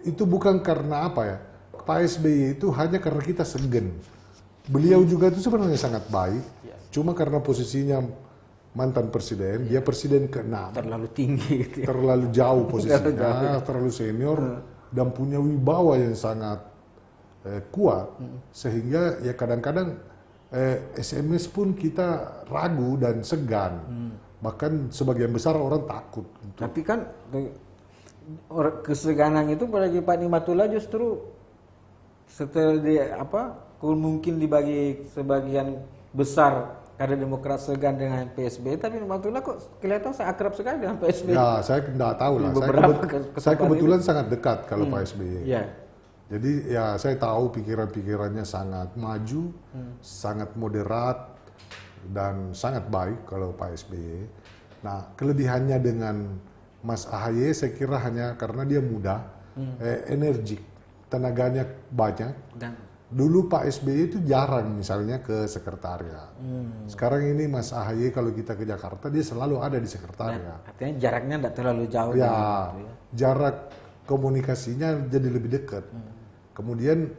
Itu bukan karena apa ya, Pak SBY itu hanya karena kita segan. Beliau juga itu sebenarnya sangat baik, cuma karena posisinya mantan presiden, dia presiden ke-6. Terlalu tinggi gitu ya. Terlalu jauh posisinya, terlalu senior, dan punya wibawa yang sangat kuat, sehingga ya kadang-kadang SMS pun kita ragu dan segan. Bahkan sebagian besar orang takut. Tapi kan keseganan itu bagi Pak Nimatullah justru setelah dia mungkin dibagi sebagian besar kader Demokrat segan dengan PSB, tapi Nimatullah kok kelihatan akrab sekali dengan PSB. Ya, saya tidak tahu lah. Saya kebetulan sangat dekat kalau Pak SBY. Ya. Jadi ya saya tahu pikiran-pikirannya sangat maju, sangat moderat, dan sangat baik kalau Pak SBY. Nah, kelebihannya dengan Mas AHY saya kira hanya karena dia muda, energik, tenaganya banyak. Dulu Pak SBY itu jarang misalnya ke sekretariat. Sekarang ini Mas AHY kalau kita ke Jakarta dia selalu ada di sekretariat. Artinya jaraknya tidak terlalu jauh. Ya, jarak komunikasinya jadi lebih dekat. Kemudian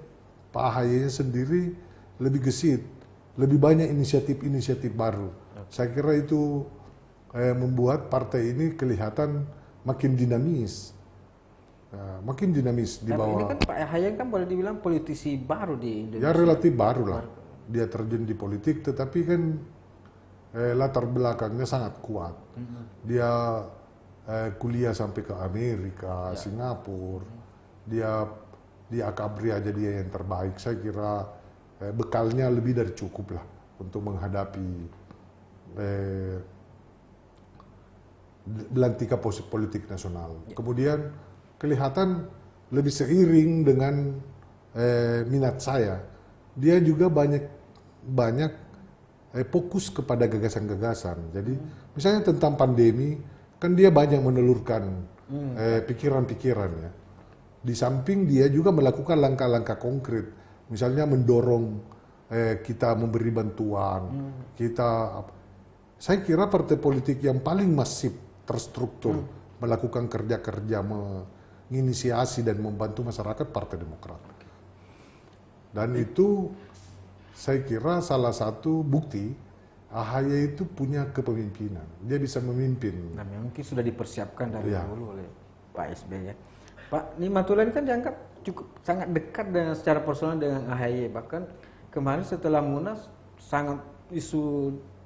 Pak AHY sendiri lebih gesit, lebih banyak inisiatif-inisiatif baru. Saya kira itu membuat partai ini kelihatan makin dinamis. Makin dinamis di bawah. Tapi ini kan Pak AHY kan boleh dibilang politisi baru di Indonesia. Ya relatif baru lah. Dia terjun di politik, tetapi kan latar belakangnya sangat kuat. Dia kuliah sampai ke Amerika, Singapura. Dia di Akabri aja dia yang terbaik. Saya kira bekalnya lebih dari cukup lah untuk menghadapi belantika politik nasional. Kemudian kelihatan lebih seiring dengan minat saya. Dia juga banyak fokus kepada gagasan-gagasan. Jadi misalnya tentang pandemi, kan dia banyak menelurkan pikiran-pikiran ya. Di samping dia juga melakukan langkah-langkah konkret. Misalnya mendorong kita memberi bantuan. Saya kira partai politik yang paling masif, terstruktur, melakukan kerja-kerja menginisiasi dan membantu masyarakat Partai Demokrat. Dan itu saya kira salah satu bukti AHY itu punya kepemimpinan. Dia bisa memimpin. Nah, mungkin sudah dipersiapkan dari dulu oleh Pak SBY ya. Pak Nimatullah ini kan dianggap cukup sangat dekat dengan secara personal dengan AHY. Bahkan kemarin setelah Munas sangat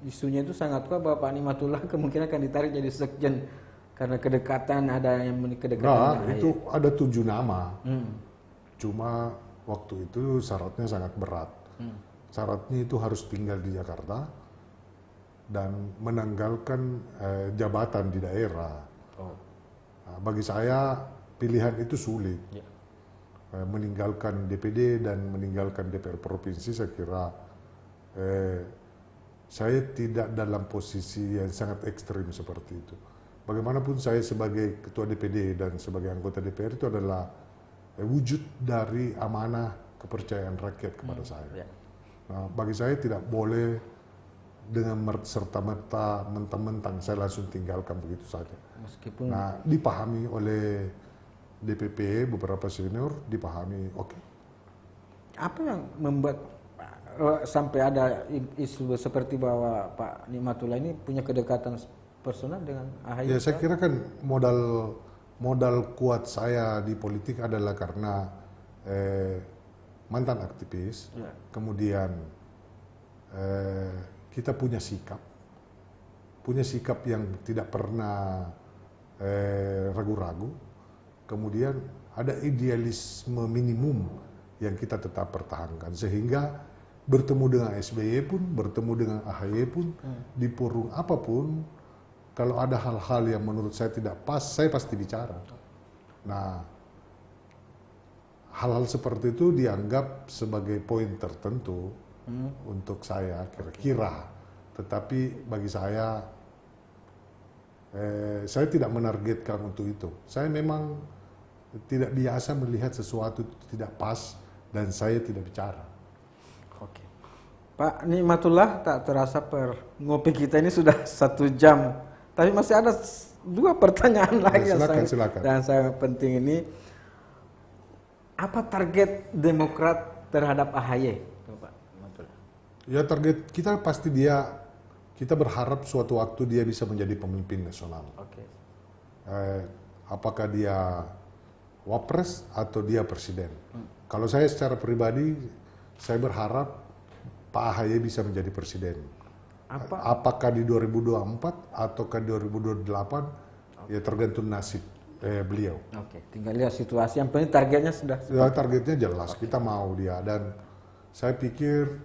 isunya itu sangat kuat bahwa Pak Nimatullah kemungkinan akan ditarik jadi sekjen karena kedekatan Nah, itu ada 7 nama. Cuma waktu itu syaratnya sangat berat. Syaratnya itu harus tinggal di Jakarta dan menanggalkan jabatan di daerah. Nah, bagi saya pilihan itu sulit. Meninggalkan DPD dan meninggalkan DPR provinsi, saya kira saya tidak dalam posisi yang sangat ekstrim seperti itu. Bagaimanapun saya sebagai ketua DPD dan sebagai anggota DPR itu adalah wujud dari amanah kepercayaan rakyat kepada saya. Nah, bagi saya tidak boleh dengan serta-merta mentang-mentang saya langsung tinggalkan begitu saja. Meskipun dipahami oleh DPP beberapa senior, dipahami oke. Apa yang membuat sampai ada isu seperti bahwa Pak Nimatullah ini punya kedekatan personal dengan AHY? Ya, saya kira kan modal kuat saya di politik adalah karena mantan aktivis, kemudian kita punya sikap yang tidak pernah ragu-ragu, kemudian ada idealisme minimum yang kita tetap pertahankan, sehingga bertemu dengan SBY pun, bertemu dengan AHY pun, di forum apapun, kalau ada hal-hal yang menurut saya tidak pas, saya pasti bicara. Nah, hal-hal seperti itu dianggap sebagai poin tertentu untuk saya kira-kira. Tetapi bagi saya tidak menargetkan untuk itu. Saya memang tidak biasa melihat sesuatu tidak pas dan saya tidak bicara. Oke. Pak Nimatullah, tak terasa ngopi kita ini sudah 1 jam. Tapi masih ada 2 pertanyaan lagi silakan. yang sangat penting ini. Apa target Demokrat terhadap AHY, Pak Nimatullah? Ya, target kita pasti dia kita berharap suatu waktu dia bisa menjadi pemimpin nasional. Oke. Apakah dia wapres atau dia presiden. Kalau saya secara pribadi, saya berharap Pak AHY bisa menjadi presiden. Apakah di 2024 ataukah 2028, ya tergantung nasib beliau. Oke, tinggal lihat situasi. Yang penting targetnya sudah. Ya, targetnya jelas, kita mau dia. Dan saya pikir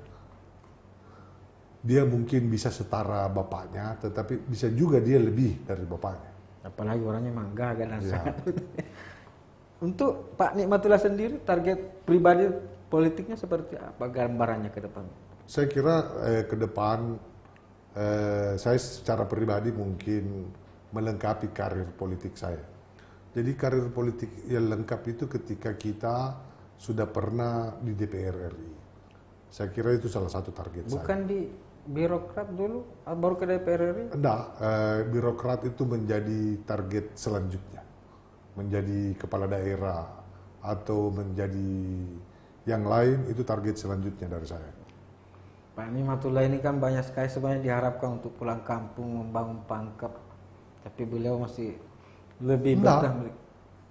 dia mungkin bisa setara bapaknya, tetapi bisa juga dia lebih dari bapaknya. Apalagi orangnya mangga dan Ya. sangat. Untuk Pak Nikmatullah sendiri, target pribadi politiknya seperti apa gambarannya ke depan? Saya kira ke depan saya secara pribadi mungkin melengkapi karir politik saya. Jadi karir politik yang lengkap itu ketika kita sudah pernah di DPR RI. Saya kira itu salah satu target saya. Bukan di birokrat dulu, baru ke DPR RI? Enggak, birokrat itu menjadi target selanjutnya. Menjadi kepala daerah atau menjadi yang lain itu target selanjutnya dari saya. Pak Nikmatullah ini kan banyak sekali sebenarnya diharapkan untuk pulang kampung membangun Pangkep, tapi beliau masih lebih Enggak,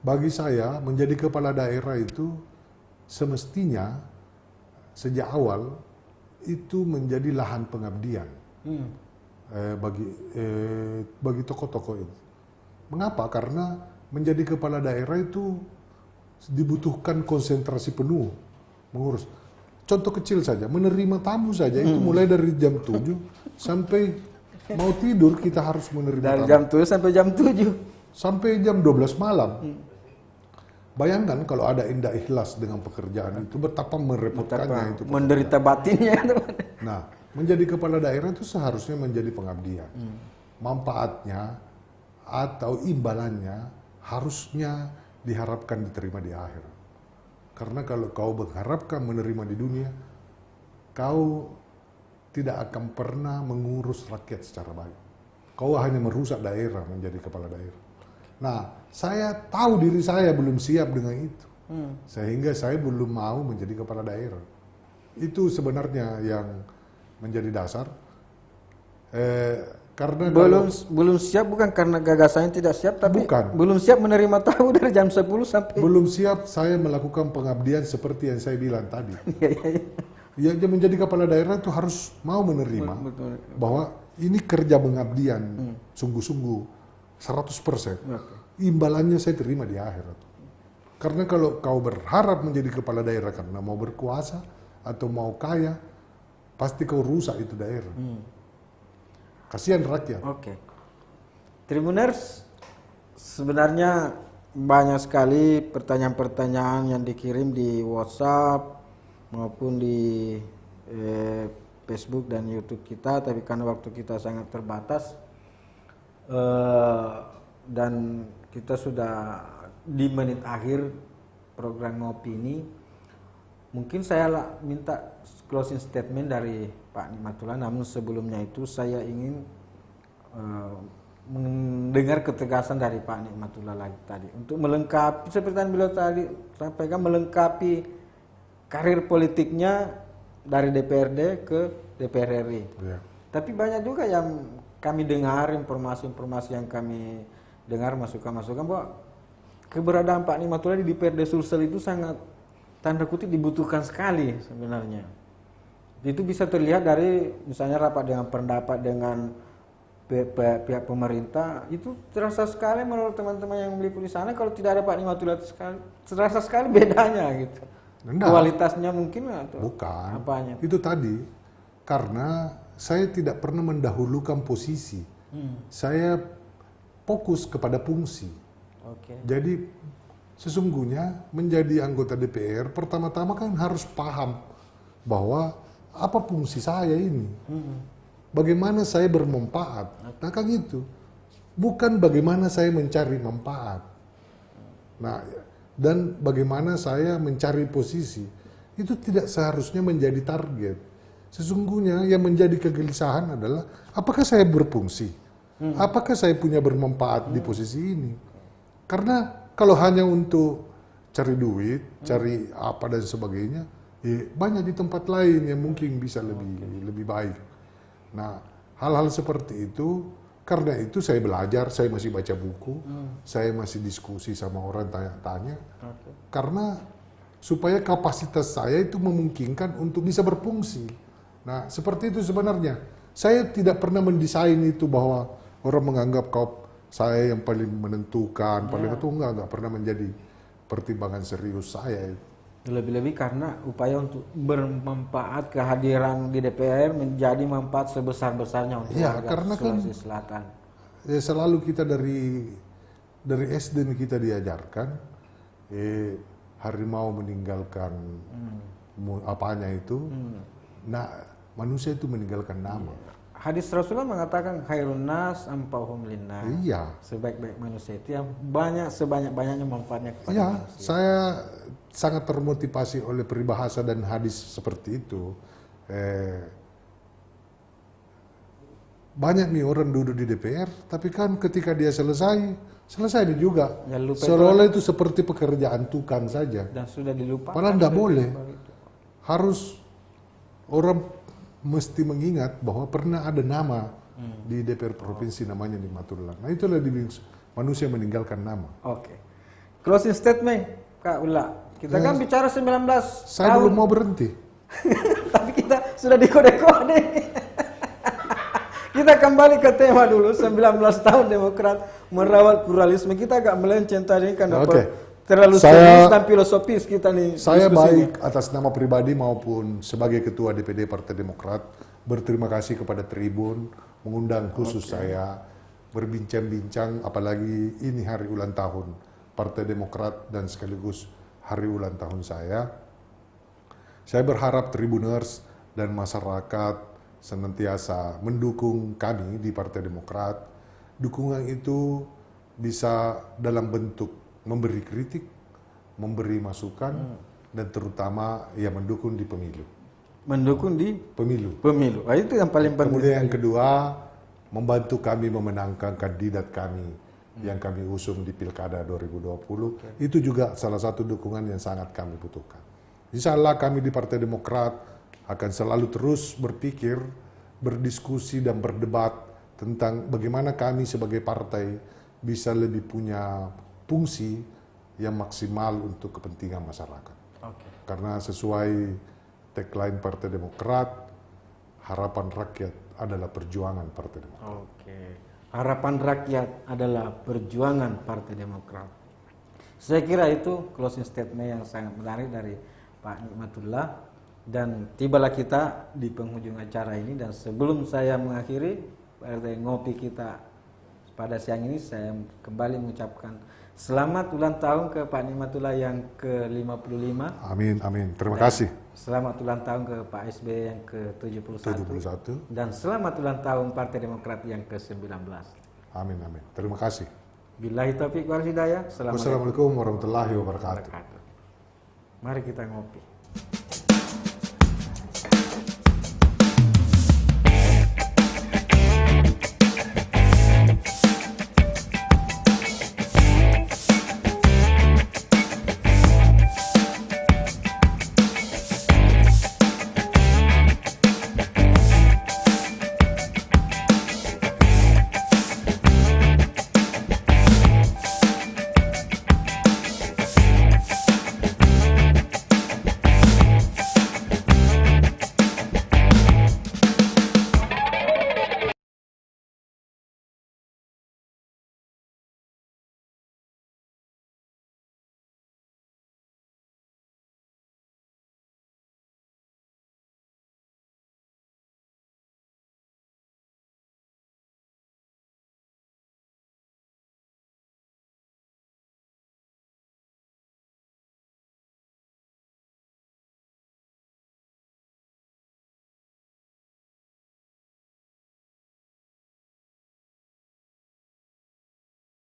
bagi saya menjadi kepala daerah itu semestinya sejak awal itu menjadi lahan pengabdian bagi tokoh-tokoh itu. Mengapa? Karena menjadi kepala daerah itu dibutuhkan konsentrasi penuh mengurus. Contoh kecil saja, menerima tamu saja itu mulai dari jam 7 sampai mau tidur kita harus menerima dari tamu. jam 7 sampai jam 7. Sampai jam 12 malam. Bayangkan kalau ada indah ikhlas dengan pekerjaan itu, betapa merepotkannya itu. Menderita batinnya. Nah, menjadi kepala daerah itu seharusnya menjadi pengabdian. Manfaatnya atau imbalannya harusnya diharapkan diterima di akhirat. Karena kalau kau mengharapkan menerima di dunia, kau tidak akan pernah mengurus rakyat secara baik. Kau hanya merusak daerah menjadi kepala daerah. Nah, saya tahu diri saya belum siap dengan itu. Sehingga saya belum mau menjadi kepala daerah. Itu sebenarnya yang menjadi dasar. Karena belum siap bukan karena gagasannya tidak siap, tapi bukan. Belum siap menerima tamu dari jam 10 sampai. Belum siap saya melakukan pengabdian seperti yang saya bilang tadi. Yang menjadi kepala daerah itu harus mau menerima bahwa ini kerja pengabdian sungguh-sungguh 100%. Imbalannya saya terima di akhirat. Karena kalau kau berharap menjadi kepala daerah karena mau berkuasa atau mau kaya, pasti kau rusak itu daerah. Kasihan rakyat. Oke. Tribuners, sebenarnya banyak sekali pertanyaan-pertanyaan yang dikirim di WhatsApp maupun di Facebook dan YouTube kita, tapi karena waktu kita sangat terbatas dan kita sudah di menit akhir program ngopi ini, mungkin saya minta closing statement dari Pak Nikmatullah. Namun sebelumnya itu saya ingin mendengar ketegasan dari Pak Nikmatullah lagi tadi untuk melengkapi seperti yang beliau tadi sampaikan, melengkapi karir politiknya dari DPRD ke DPR RI. Ya. Tapi banyak juga yang kami dengar, informasi-informasi yang kami dengar, masukan-masukan bahwa keberadaan Pak Nikmatullah di DPRD Sulsel itu sangat tanda kutip dibutuhkan sekali sebenarnya. Itu bisa terlihat dari misalnya rapat dengan pendapat dengan pihak pemerintah, itu terasa sekali menurut teman-teman yang meliput di sana kalau tidak ada Pak Nikmatullah terasa sekali bedanya gitu. Enggak. Kualitasnya mungkin atau bukan. Apanya? Itu tadi karena saya tidak pernah mendahulukan posisi. Saya fokus kepada fungsi. Jadi sesungguhnya menjadi anggota DPR pertama-tama kan harus paham bahwa apa fungsi saya ini. Bagaimana saya bermanfaat. Nah kan gitu. Bukan bagaimana saya mencari manfaat. Nah, dan bagaimana saya mencari posisi. Itu tidak seharusnya menjadi target. Sesungguhnya yang menjadi kegelisahan adalah apakah saya berfungsi? Apakah saya punya bermanfaat di posisi ini? Karena kalau hanya untuk cari duit, cari apa dan sebagainya, banyak di tempat lain yang mungkin bisa lebih baik. Nah, hal-hal seperti itu, karena itu saya belajar, saya masih baca buku, saya masih diskusi sama orang tanya-tanya, karena supaya kapasitas saya itu memungkinkan untuk bisa berfungsi. Nah, seperti itu sebenarnya. Saya tidak pernah mendesain itu bahwa orang menganggap saya yang paling menentukan, paling itu enggak pernah menjadi pertimbangan serius saya. Lebih-lebih karena upaya untuk bermanfaat kehadiran di DPR menjadi manfaat sebesar-besarnya untuk warga Sulawesi Selatan. Ya, selalu kita dari SD kita diajarkan, harimau meninggalkan apanya itu, nah manusia itu meninggalkan nama. Hadis Rasulullah mengatakan khairun nas ampauhum linnas. Iya. Sebaik-baik manusia itu yang sebanyak-banyaknya manfaatnya kepada manusia. Saya sangat termotivasi oleh peribahasa dan hadis seperti itu. Banyak nih orang duduk di DPR, tapi kan ketika dia selesai dia juga. Seolah-olah itu seperti pekerjaan tukang saja. Dan sudah dilupakan. Padahal tidak boleh. Harus orang mesti mengingat bahwa pernah ada nama di DPR provinsi namanya Nikmatullah. Nah itulah manusia meninggalkan nama. Oke. Closing statement, Kak Ula. Kita kan bicara 19 saya tahun. belum mau berhenti. Tapi kita sudah dikode-kode. Kita kembali ke tema dulu, 19 tahun Demokrat merawat pluralisme. Kita agak melenceng tadi karena terlalu serius dan filosofis kita nih. Saya baik atas nama pribadi maupun sebagai Ketua DPD Partai Demokrat berterima kasih kepada Tribun mengundang khusus saya berbincang-bincang, apalagi ini hari ulang tahun Partai Demokrat dan sekaligus hari ulang tahun saya. Saya berharap Tribuners dan masyarakat senantiasa mendukung kami di Partai Demokrat. Dukungan itu bisa dalam bentuk memberi kritik, memberi masukan, dan terutama ya mendukung di pemilu. Mendukung di pemilu. Nah, itu yang paling penting. Kemudian yang kedua, membantu kami memenangkan kandidat kami yang kami usung di Pilkada 2020. Itu juga salah satu dukungan yang sangat kami butuhkan. Insya Allah kami di Partai Demokrat akan selalu terus berpikir, berdiskusi dan berdebat tentang bagaimana kami sebagai partai bisa lebih punya fungsi yang maksimal untuk kepentingan masyarakat. Karena sesuai tagline Partai Demokrat, harapan rakyat adalah perjuangan Partai Demokrat. Harapan rakyat adalah perjuangan Partai Demokrat. Saya kira itu closing statement yang sangat menarik dari Pak Nikmatullah. Dan tibalah kita di penghujung acara ini, dan sebelum saya mengakhiri ngopi kita pada siang ini, saya kembali mengucapkan selamat ulang tahun ke Pak Nikmatullah yang ke-55. Amin, amin. Terima kasih. Selamat ulang tahun ke Pak SBY yang ke-71. Dan selamat ulang tahun Partai Demokrat yang ke-19. Amin, amin. Terima kasih. Billahi taufiq wal hidayah. Wassalamualaikum warahmatullahi wabarakatuh. Mari kita ngopi.